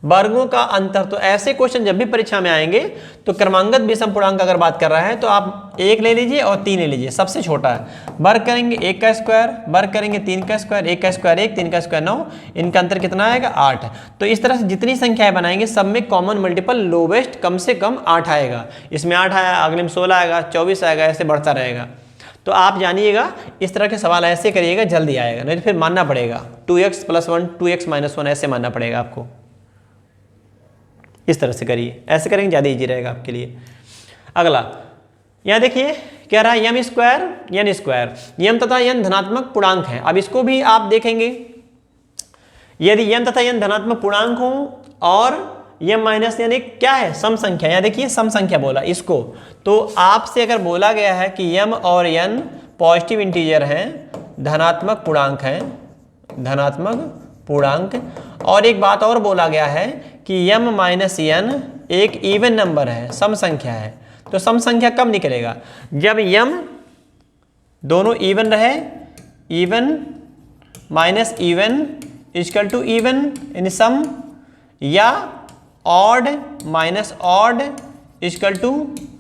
वर्गों का अंतर। तो ऐसे क्वेश्चन जब भी परीक्षा में आएंगे तो क्रमांगत विषम पूर्णांक अगर बात कर रहा है तो आप 1 ले लीजिए और 3 ले लीजिए, सबसे छोटा है। वर्ग करेंगे 1 का स्क्वायर, वर्ग करेंगे 3 का स्क्वायर, 1 का स्क्वायर 1, 3 का स्क्वायर 9, इनका अंतर कितना आएगा 8। तो इस तरह से जितनी संख्याएं बनाएंगे सब में कॉमन मल्टीपल लोवेस्ट कम से कम 8 आएगा। इसमें 8 आया, अगले में 16 आएगा, 24 आएगा, ऐसे बढ़ता रहेगा। तो आप जानिएगा इस तरह के सवाल ऐसे करिएगा, जल्दी आएगा, नहीं तो फिर मानना पड़ेगा 2x + 1 2x - 1 ऐसे मानना पड़ेगा आपको। इस तरह से करिए, ऐसे करेंगे ज़्यादा इजी रहेगा आपके लिए। अगला यहाँ देखिए क्या रहा, यम स्क्वायर यन स्क्वायर, यम तथा यन धनात्मक पूर्णांक है। अब इसको भी आप देखेंगे, यदि यम तथा यन धनात्मक पूर्णांक हो और यम माइनस यन एक क्या है, सम संख्या, यहाँ देखिए सम संख्या बोला इसको, तो आपसे अगर बोला गया है कि यम और यन पॉजिटिव इंटीजर हैं, धनात्मक पूर्णांक हैं, धनात्मक पूर्णांक, और एक बात और बोला गया है कि यम माइनस यन एक इवन नंबर है, सम संख्या है। तो सम संख्या कब निकलेगा, जब यम दोनों इवन रहे, even minus even equal to even in sum, या odd minus odd equal to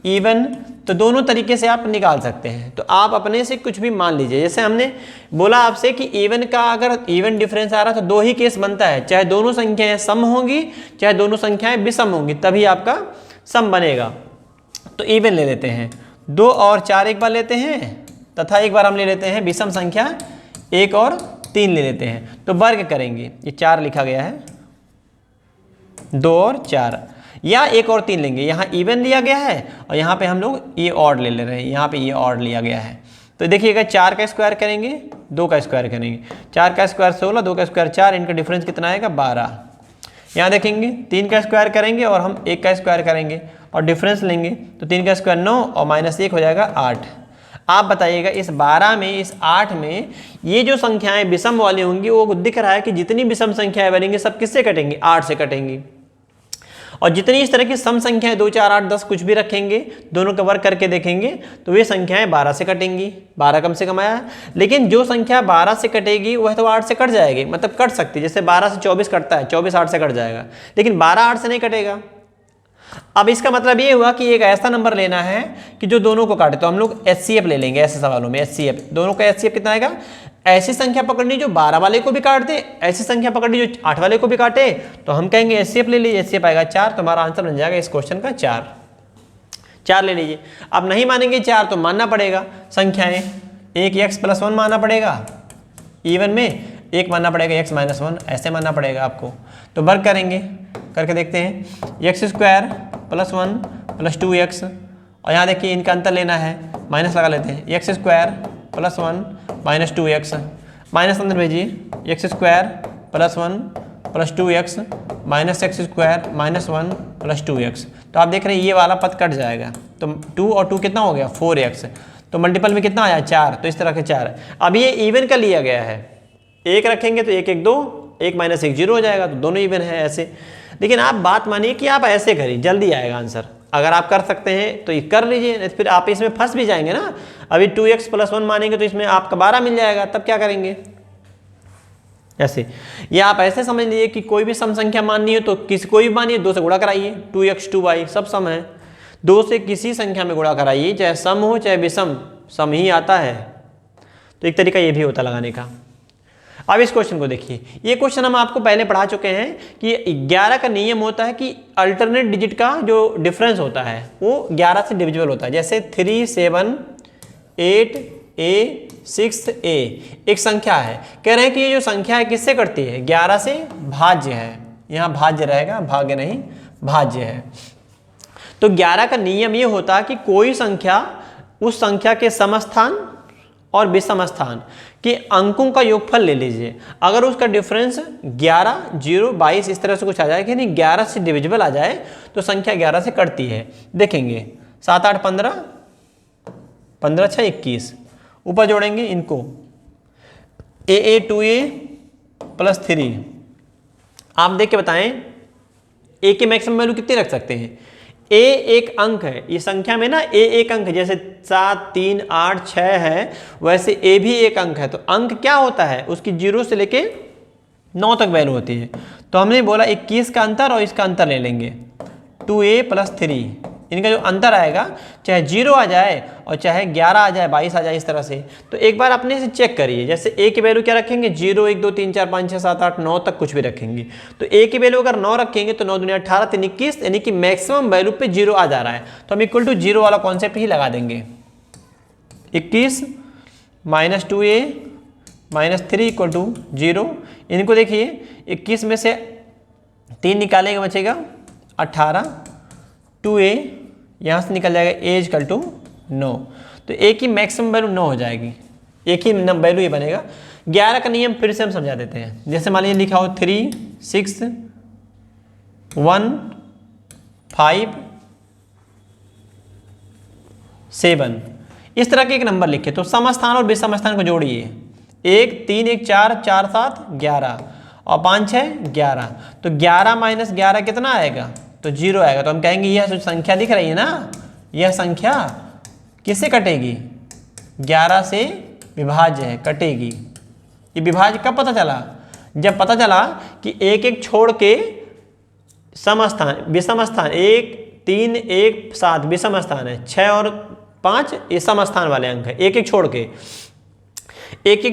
even, तो दोनों तरीके से आप निकाल सकते हैं। तो आप अपने से कुछ भी मान लीजिए, जैसे हमने बोला आपसे कि इवन का अगर इवन डिफरेंस आ रहा तो दो ही केस बनता है, चाहे दोनों संख्याएं सम होंगी चाहे दोनों संख्याएं विषम होंगी, तभी आपका सम बनेगा। तो इवन ले लेते हैं, 2 और 4 एक बार लेते हैं, तथा एक बार हम ले लेते हैं विषम संख्या 1 और 3 ले लेते हैं। तो वर्ग करेंगे, ये 4 लिखा गया है, 2 और 4, या 1 और 3 लेंगे, यहाँ इवन लिया गया है और यहाँ पे हम लोग ये ऑड ले रहे हैं, यहाँ पे ये ऑड लिया गया है। तो देखिएगा 4 का स्क्वायर करेंगे, 2 का स्क्वायर करेंगे, 4 का स्क्वायर 16, 2 का स्क्वायर 4, इनका डिफरेंस कितना आएगा 12। यहाँ देखेंगे 3 का स्क्वायर करेंगे और हम 1 का स्क्वायर करेंगे और डिफरेंस लेंगे, तो 3 का स्क्वायर 9 और माइनस 1 हो जाएगा 8। आप बताइएगा इस 12 में, इस 8 में ये जो संख्याएं विषम वाली होंगी, वो दिख रहा है कि जितनी विषम संख्याएं बनेंगी सब किससे कटेंगी, 8 से कटेंगी। और जितनी इस तरह की सम संख्याएं 2 4 8 10 कुछ भी रखेंगे, दोनों का वर्ग करके देखेंगे तो वे संख्याएं 12 से कटेंगी, 12 कम से कम आया। लेकिन जो संख्या 12 से कटेगी वह तो 8 से कट जाएगी, मतलब कट सकती है, जैसे 12 से 24 कटता है, 24 8 से कट जाएगा, लेकिन 12 8 से नहीं कटेगा। अब इसका मतलब ये हुआ कि एक ऐसा नंबर लेना है कि जो दोनों को काटे। तो हम लोग HCF ले लेंगे ऐसे सवालों में, HCF दोनों का HCF कितना आएगा, ऐसी संख्या पकड़नी जो 12 वाले को भी काट दे, ऐसी संख्या पकड़नी जो 8 वाले को भी काटे, तो हम कहेंगे HCF ले लीजिए, HCF आएगा 4, तो हमारा आंसर बन जाएगा इस क्वेश्चन का 4 ले लीजिए। अब नहीं मानेंगे 4 तो मानना पड़ेगा संख्याएं, एक x + 1 मानना पड़ेगा, इवन में एक मानना पड़ेगा x - 1, ऐसे मानना पड़ेगा आपको। तो वर्ग करेंगे, करके देखते हैं, x² + 1 + 2x, और यहाँ देखिए इनका अंतर लेना है, माइनस लगा लेते हैं, x² + 1 - 2x, माइनस अंदर भेजिए, x² + 1 + 2x - x² - 1 + 2x। तो आप देख रहे हैं ये वाला पद कट जाएगा, तो 2 और 2 कितना हो गया 4x, तो मल्टीपल में कितना आया 4, तो इस तरह के 4। अब ये इवन का लिया गया है, एक रखेंगे तो 1 1 2, 1 - 1 0 हो जाएगा, तो दोनों इवन है ऐसे। लेकिन आप बात मानिए कि आप ऐसे करिए, जल्दी आएगा आंसर। अगर आप कर सकते हैं तो ये कर लीजिए, फिर आप इसमें फंस भी जाएंगे ना। अभी 2x + 1 मानेंगे तो इसमें आपका 12 मिल जाएगा, तब क्या करेंगे ऐसे। या आप ऐसे समझ लीजिए कि कोई भी सम संख्या माननी है तो किसी कोई भी मानिए, 2 से गुणा कराइए, 2x 2y सब सम है, 2 से किसी संख्या में गुणा कराइए, चाहे सम हो चाहे विषम, सम ही आता है। तो एक तरीका ये भी होता लगाने का। अब इस क्वेश्चन को देखिए, ये क्वेश्चन हम आपको पहले पढ़ा चुके हैं कि 11 का नियम होता है कि अल्टरनेट डिजिट का जो डिफरेंस होता है वो 11 से डिविजिबल होता है। जैसे 3 7 8 A 6 A एक संख्या है, कह रहे हैं कि ये जो संख्या है किससे कटती है, 11 से भाज्य है, यहाँ भाज्य रहेगा, भाग्य नहीं भाज्य है। तो 11 का नियम ये होता है कि कोई संख्या उस संख्या के समस्थान और विषम स्थान के अंकों का योगफल ले लीजिए। अगर उसका डिफरेंस 11 0 22 इस तरह से कुछ आ जाए कि नहीं 11 से डिविजिबल आ जाए तो संख्या 11 से कटती है। देखेंगे 7 8 15 15 6 21, ऊपर जोड़ेंगे इनको a 2a + 3। आप देख के बताएं a की मैक्सिमम वैल्यू कितनी रख सकते हैं, ए एक अंक है, ये संख्या में ना ए एक अंक है, जैसे 7, 3, 8, 6 है, वैसे ए भी एक अंक है। तो अंक क्या होता है, उसकी 0 से लेके 9 तक वैल्यू होती है। तो हमने बोला 21 का अंतर और इसका अंतर ले लेंगे, 2a + 3, इनका जो अंतर आएगा, चाहे 0 आ जाए और चाहे 11 आ जाए, 22 आ जाए, इस तरह से। तो एक बार अपने से चेक करिए, जैसे a की वैल्यू क्या रखेंगे, 0, 1, 2, 3, 4, 5, 6, 7, 8, 9 तक कुछ भी रखेंगे। तो a की वैल्यू अगर 9 रखेंगे तो 9 दूनी 18, 3 21, यानी कि मैक्सिमम वैल्यू पे 0 आ जा रहा है, तो हम इक्वल टू 0 वाला कॉन्सेप्ट ही लगा देंगे। 21 - 2a - 3 = 0। इनको देखिए, 21 में से 3 निकालेंगे, बचेगा 18, 2a यहाँ से निकल जाएगा, a = 9। तो a की मैक्सिमम वैल्यू 9 हो जाएगी, एक ही वैल्यू ये बनेगा। 11 का नियम फिर से हम समझा देते हैं। जैसे मान लीजिए लिखा हो 3, 6, 1, 5, 7, इस तरह के एक नंबर लिखे तो सम स्थान और विषम स्थान को जोड़िए। 1, 3, 1, 4, 4, 7, 11 और 5, 6, 11। तो 11 - 11 कितना आएगा, तो 0 आएगा। तो हम कहेंगे यह जो संख्या दिख रही है ना, यह संख्या किससे कटेगी, 11 से विभाज्य है, कटेगी। ये विभाज्य कब पता चला, जब पता चला कि एक एक छोड़ के सम स्थान विषम स्थान, 1, 3, 1, 7 विषम स्थान है, 6 और 5 ये सम स्थान वाले अंक है। एक एक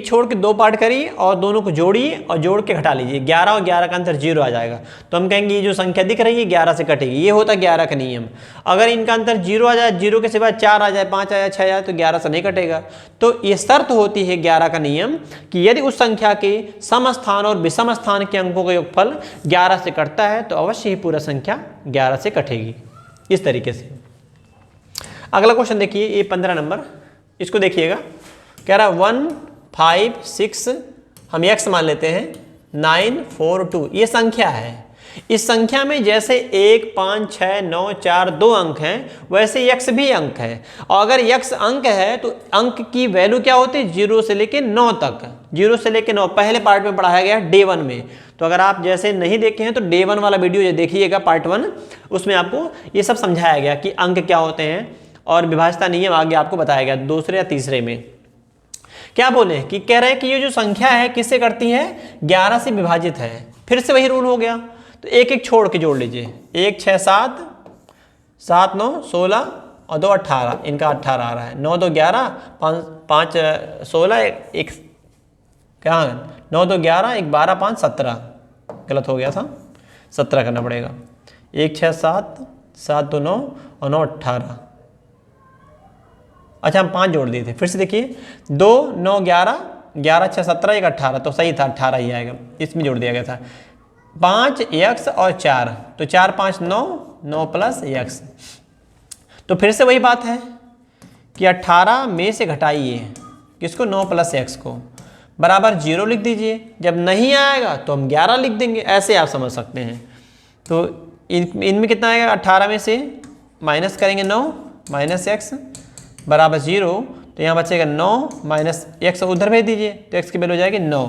छोड़ के 2 पार्ट करिए और दोनों को जोड़िए और जोड़ के घटा लीजिए, 11 और 11 का अंतर 0 आ जाएगा। तो हम कहेंगे ये जो संख्या दिख रही है 11 से कटेगी। ये होता है 11 का नियम। अगर इनका अंतर 0 आ जाए, 0 के सिवा 4 आ जाए, 5 आ जाए, 6 आ जाए, तो 11 से नहीं कटेगा। तो ये शर्त होती है 11 का नियम कि यदि उस संख्या के सम स्थान और विषम स्थान के अंकों का योगफल 11 से कटता है तो अवश्य ही पूरा संख्या 11 से कटेगी। इस तरीके से। अगला क्वेश्चन देखिए, ये 15 नंबर, इसको देखिएगा। कह रहा 1, 5, 6, हम x मान लेते हैं, 9, 4, 2, ये संख्या है। इस संख्या में जैसे 1, 5, 6, 9, 4 2 अंक हैं, वैसे x भी अंक है। और अगर x अंक है तो अंक की वैल्यू क्या होती है, 0 से लेके 9 तक। 0 से लेके 9 पहले पार्ट में पढ़ाया गया डे 1 में। तो अगर आप जैसे नहीं देखे हैं तो डे 1 वाला वीडियो देखिएगा, पार्ट 1, उसमें आपको ये सब समझाया गया कि अंक क्या होते हैं और विभाज्यता नियम आगे आपको बताया गया दूसरे या तीसरे में। क्या बोले कि कह रहे हैं कि ये जो संख्या है किससे करती है, 11 से विभाजित है। फिर से वही रूल हो गया, तो एक एक छोड़ के जोड़ लीजिए। 1, 6, 7, 7, 9, 16 और 2, 18, इनका 18 आ रहा है। 9, 2, 11, 5, 16, 1 क्या 9, 2, 11, 1, 12, 5, 17, गलत हो गया था, 17 करना पड़ेगा। 1, 6, 7, 7, 2, 9 और 9, 18। अच्छा, हम 5 जोड़ दिए थे। फिर से देखिए, 2, 9, 11, 11, 6, 17, 1, 18, तो सही था, 18 ही आएगा, इसमें जोड़ दिया गया था। 5 x और 4, तो 4, 5, 9, 9 + x। तो फिर से वही बात है कि 18 में से घटाइए किसको, 9 + x को, बराबर 0 लिख दीजिए। जब नहीं आएगा तो हम 11 लिख देंगे, ऐसे आप समझ सकते हैं। तो इनमें कितना आएगा, 18 में से माइनस करेंगे 9 - x बराबर 0, तो यहाँ बचेगा 9 - x, उधर भेज दीजिए तो x की वैल्यू हो जाएगी 9।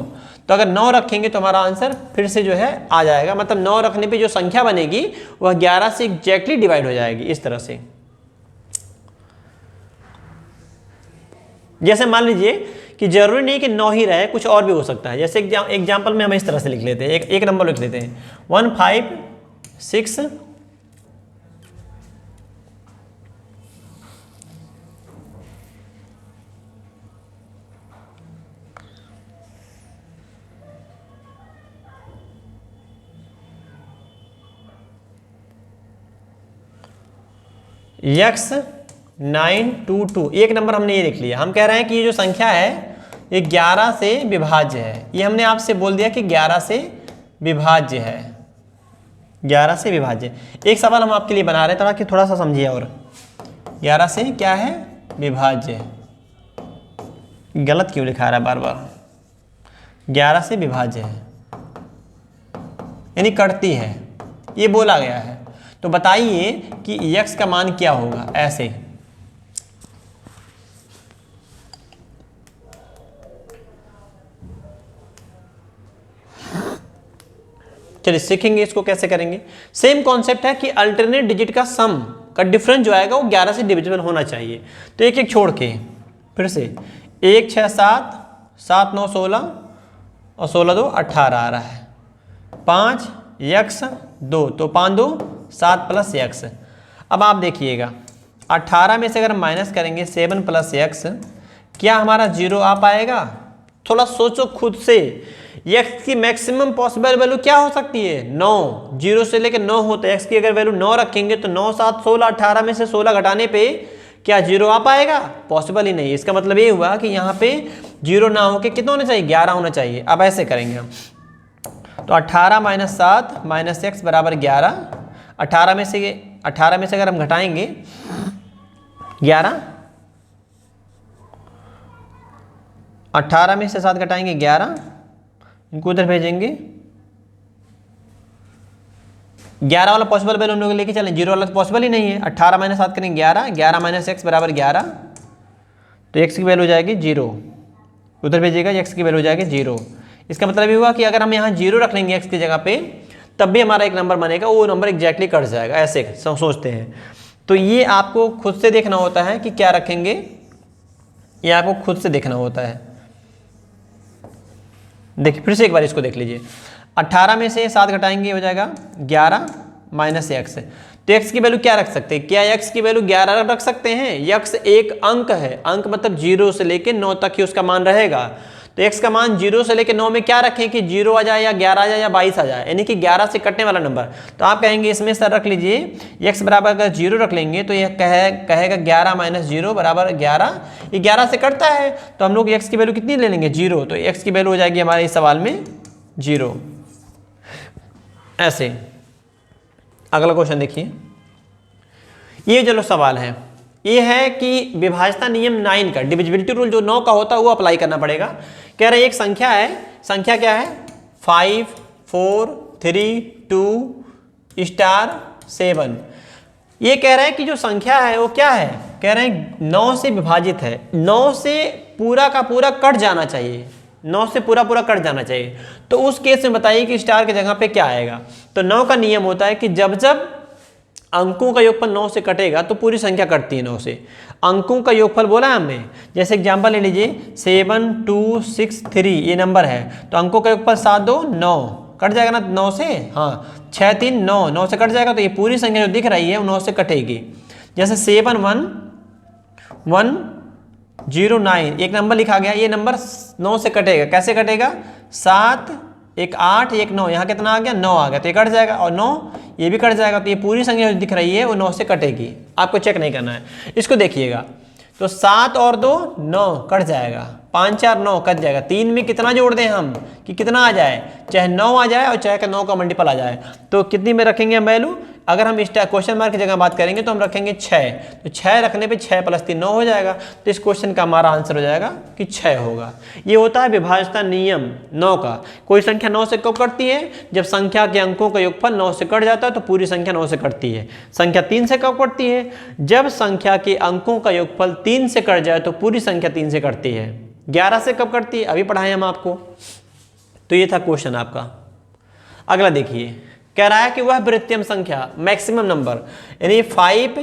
तो अगर 9 रखेंगे तो हमारा आंसर फिर से जो है आ जाएगा, मतलब 9 रखने पे जो संख्या बनेगी वह 11 से एग्जैक्टली डिवाइड हो जाएगी, इस तरह से। जैसे मान लीजिए कि जरूरी नहीं कि 9 ही रहे, कुछ और भी हो सकता है। जैसे एग्जाम्पल में हम इस तरह से लिख लेते हैं, एक नंबर लिख लेते हैं, 1, 5, 6, x 9, 2, 2, एक नंबर हमने ये लिख लिया। हम कह रहे हैं कि ये जो संख्या है ये 11 से विभाज्य है। ये हमने आपसे बोल दिया कि 11 से विभाज्य है, 11 से विभाज्य। एक सवाल हम आपके लिए बना रहे हैं, थोड़ा सा समझिए। और 11 से क्या है, विभाज्य। गलत क्यों लिखा रहा है बार बार, 11 से विभाज्य है यानी कटती है, ये बोला गया है। तो बताइए कि x का मान क्या होगा, ऐसे। चलिए सीखेंगे इसको कैसे करेंगे। सेम कॉन्सेप्ट है कि अल्टरनेट डिजिट का सम का डिफरेंस जो आएगा वो 11 से डिविजिबल होना चाहिए। तो एक एक छोड़ के फिर से 1 6 7 7 9 16 और 16 2 18 आ रहा है, 5 x 2 तो 5 2 7 प्लस x। अब आप देखिएगा 18 में से अगर हम माइनस करेंगे 7 प्लस x, क्या हमारा 0 आ पाएगा? थोड़ा सोचो खुद से, x की मैक्सिमम पॉसिबल वैल्यू क्या हो सकती है? 9। 0 से लेकर 9 होता है, x की अगर वैल्यू 9 रखेंगे तो 9 7 16, 18 में से 16 घटाने पे क्या 0 आ पाएगा? पॉसिबल ही नहीं। इसका मतलब ये हुआ कि यहाँ पे 0 ना हो के कितना होना चाहिए? 11 होना चाहिए। अब ऐसे करेंगे हम, तो 18 माइनस 7 माइनस x बराबर 11। 18 में से अगर हम घटाएंगे 11, 18 में से 7 घटाएंगे 11, इनको उधर भेजेंगे। 11 वाला पॉसिबल वैल्यू हम लोग लेके चलें, 0 वाला पॉसिबल ही नहीं है। 18 माइनस 7 करेंगे 11, 11 माइनस x बराबर 11, तो x की वैल्यू हो जाएगी 0, उधर भेजिएगा, x की वैल्यू हो जाएगी 0। इसका मतलब ये हुआ कि अगर हम यहाँ 0 रख लेंगे x की जगह पे, तब भी हमारा एक नंबर बनेगा, वो नंबर एग्जैक्टली कट जाएगा। ऐसे सोचते हैं। तो ये आपको खुद से देखना होता है कि क्या रखेंगे, ये आपको खुद से देखना होता है। देखिए फिर से एक बार इसको देख लीजिए, 18 में से 7 घटाएंगे हो जाएगा 11 माइनस x। तो x की वैल्यू क्या रख सकते हैं? क्या x की वैल्यू 11 रख सकते हैं? x एक अंक है, अंक मतलब 0 से लेके 9 तक ही उसका मान रहेगा। तो x का मान 0 से लेके 9 में क्या रखें कि 0 आ जाए या 11 आ जाए या 22 आ जाए, यानी कि 11 से कटने वाला नंबर। तो आप कहेंगे इसमें सर रख लीजिए x बराबर अगर 0 रख लेंगे तो यह कहेगा 11 माइनस 0 बराबर 11। ये 11 से कटता है तो हम लोग x की वैल्यू कितनी ले लेंगे? 0। तो x की वैल्यू हो जाएगी हमारे इस सवाल में 0। ऐसे अगला क्वेश्चन देखिए, ये जो सवाल है ये है कि विभाज्यता नियम 9 का, डिविजिबिलिटी रूल जो 9 का होता है वो अप्लाई करना पड़ेगा। कह रहे एक संख्या है, संख्या क्या है? 5 4 3 2 स्टार 7। ये कह रहा है कि जो संख्या है वो क्या है? कह रहे हैं 9 से विभाजित है, 9 से पूरा का पूरा कट जाना चाहिए, 9 से पूरा कट जाना चाहिए। तो उस केस में बताइए कि स्टार की जगह पे क्या आएगा। तो 9 का नियम होता है कि जब जब अंकों का योगफल 9 से कटेगा तो पूरी संख्या कटती है 9 से। अंकों का योगफल बोला है हमने, जैसे एग्जांपल ले लीजिए 7 2 6 3 ये नंबर है, तो अंकों का योगफल 7 2 9 कट जाएगा ना 9 से, हाँ 6 3 9 9 से कट जाएगा, तो ये पूरी संख्या जो दिख रही है वो 9 से कटेगी। जैसे 7 1 1 0 9 एक नंबर लिखा गया, ये नंबर 9 से कटेगा। कैसे कटेगा? 7 1 8 1 9, यहाँ कितना आ गया? 9 आ गया, तो ये कट जाएगा, और 9 ये भी कट जाएगा। तो ये पूरी संख्या जो दिख रही है वो 9 से कटेगी, आपको चेक नहीं करना है। इसको देखिएगा, तो 7 और 2 9 कट जाएगा, 5 4 9 कट जाएगा। 3 में कितना जोड़ दें हम कि कितना आ जाए? चाहे 9 आ जाए और चाहे 9 का मल्टीपल आ जाए, तो कितनी में रखेंगे हम वैल्यू? अगर हम इस क्वेश्चन मार्क की जगह बात करेंगे तो हम रखेंगे 6, तो 6 रखने पे 6 + 3 9 हो जाएगा। तो इस क्वेश्चन का हमारा आंसर हो जाएगा कि 6 होगा। ये होता है विभाज्यता नियम 9 का। कोई संख्या 9 से कब कटती है? जब संख्या के अंकों का योगफल 9 से कट जाता है तो पूरी संख्या 9 से कटती है। संख्या 3 से कब कटती है? जब संख्या के अंकों का योगफल 3 से कट जाए तो पूरी संख्या 3 से कटती है। 11 से कब कटती है? अभी पढ़ाएं हम आपको। तो ये था क्वेश्चन आपका। अगला देखिए, कह रहा है कि वह वृत्तीय संख्या मैक्सिमम नंबर यानी 5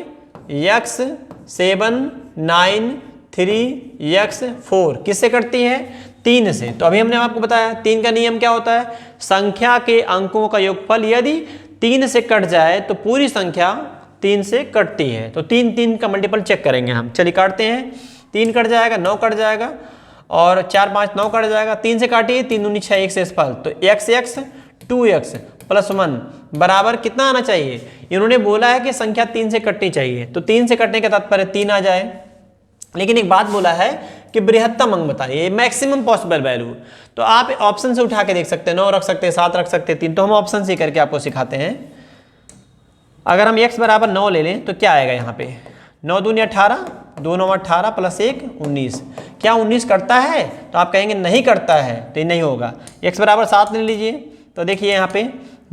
x 7 9 3 x 4 किससे कटती है? 3 से। तो अभी हमने आपको बताया 3 का नियम क्या होता है? संख्या के अंकों का योगफल यदि 3 से कट जाए तो पूरी संख्या 3 से कटती है। तो 3 3 का मल्टीपल चेक करेंगे हम। चलिए काटते हैं, 3 कट जाएगा, 9 कट जाएगा, और 4 5 9 कट जाएगा। 3 से काटिए, 3 दूनी 6 1 से फल, तो x 2x + 1 बराबर कितना आना चाहिए? इन्होंने बोला है कि संख्या 3 से कटनी चाहिए, तो 3 से कटने का तात्पर्य 3 आ जाए। लेकिन एक बात बोला है कि बृहत्तम अंक बताइए, मैक्सिमम पॉसिबल वैल्यू। तो आप ऑप्शन से उठा के देख सकते हैं, 9 रख सकते हैं, 7 रख सकते हैं, 3। तो हम ऑप्शन से करके आपको सिखाते हैं। अगर हम x बराबर 9 ले लें तो क्या आएगा यहाँ पे? 9 दूनी 18, 2 9 18 + 1 19। क्या 19 कटता है? तो आप कहेंगे नहीं करता है, तो ये नहीं होगा। x बराबर 7 ले लीजिए, तो देखिए यहाँ पे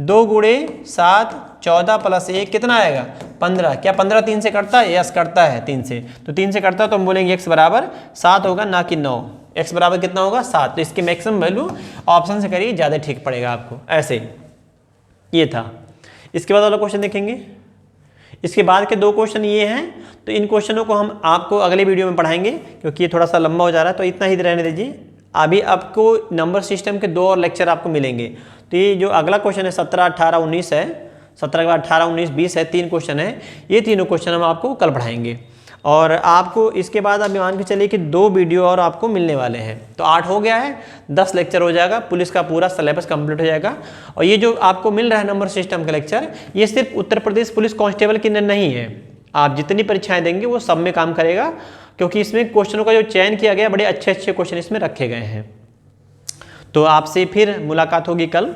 2 × 7 14 + 1 कितना आएगा? 15। क्या 15 3 से कटता है? यस करता है 3 से। तो 3 से कटता है तो हम बोलेंगे x बराबर 7 होगा, ना कि 9। x बराबर कितना होगा? 7। तो इसकी मैक्सिमम वैल्यू ऑप्शन से करिए, ज़्यादा ठीक पड़ेगा आपको। ऐसे ये था। इसके बाद वाला क्वेश्चन देखेंगे। इसके बाद के 2 क्वेश्चन ये हैं, तो इन क्वेश्चनों को हम आपको अगले वीडियो में पढ़ाएंगे क्योंकि ये थोड़ा सा लंबा हो जा रहा है, तो इतना ही रहने दीजिए। अभी आपको नंबर सिस्टम के 2 और लेक्चर आपको मिलेंगे। तो ये जो अगला क्वेश्चन है 17, 18, 19 है, 17 के बाद 18, 19, 20 है, 3 क्वेश्चन है। ये तीनों क्वेश्चन हम आपको कल पढ़ाएंगे। और आपको इसके बाद आप मान के चलिए कि 2 वीडियो और आपको मिलने वाले हैं, तो 8 हो गया है, 10 लेक्चर हो जाएगा, पुलिस का पूरा सिलेबस कंप्लीट हो जाएगा। और ये जो आपको मिल रहा है नंबर सिस्टम का लेक्चर, ये सिर्फ उत्तर प्रदेश पुलिस कांस्टेबल की नहीं है, आप जितनी परीक्षाएं देंगे वो सब में काम करेगा, क्योंकि इसमें क्वेश्चनों का जो चयन किया गया, बड़े अच्छे अच्छे क्वेश्चन इसमें रखे गए हैं। तो आपसे फिर मुलाकात होगी कल।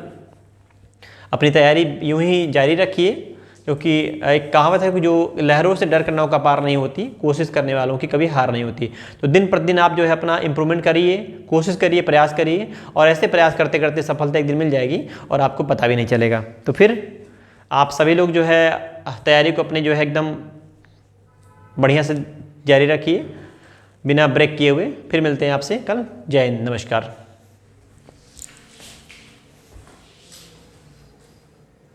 अपनी तैयारी यूं ही जारी रखिए, क्योंकि एक कहावत है कि जो लहरों से डर कर नौका पार नहीं होती, कोशिश करने वालों की कभी हार नहीं होती। तो दिन प्रतिदिन आप जो है अपना इम्प्रूवमेंट करिए, कोशिश करिए, प्रयास करिए, और ऐसे प्रयास करते करते सफलता एक दिन मिल जाएगी और आपको पता भी नहीं चलेगा। तो फिर आप सभी लोग जो है तैयारी को अपने जो है एकदम बढ़िया से जारी रखिए, बिना ब्रेक किए हुए। फिर मिलते हैं आपसे कल। जय हिंद, नमस्कार।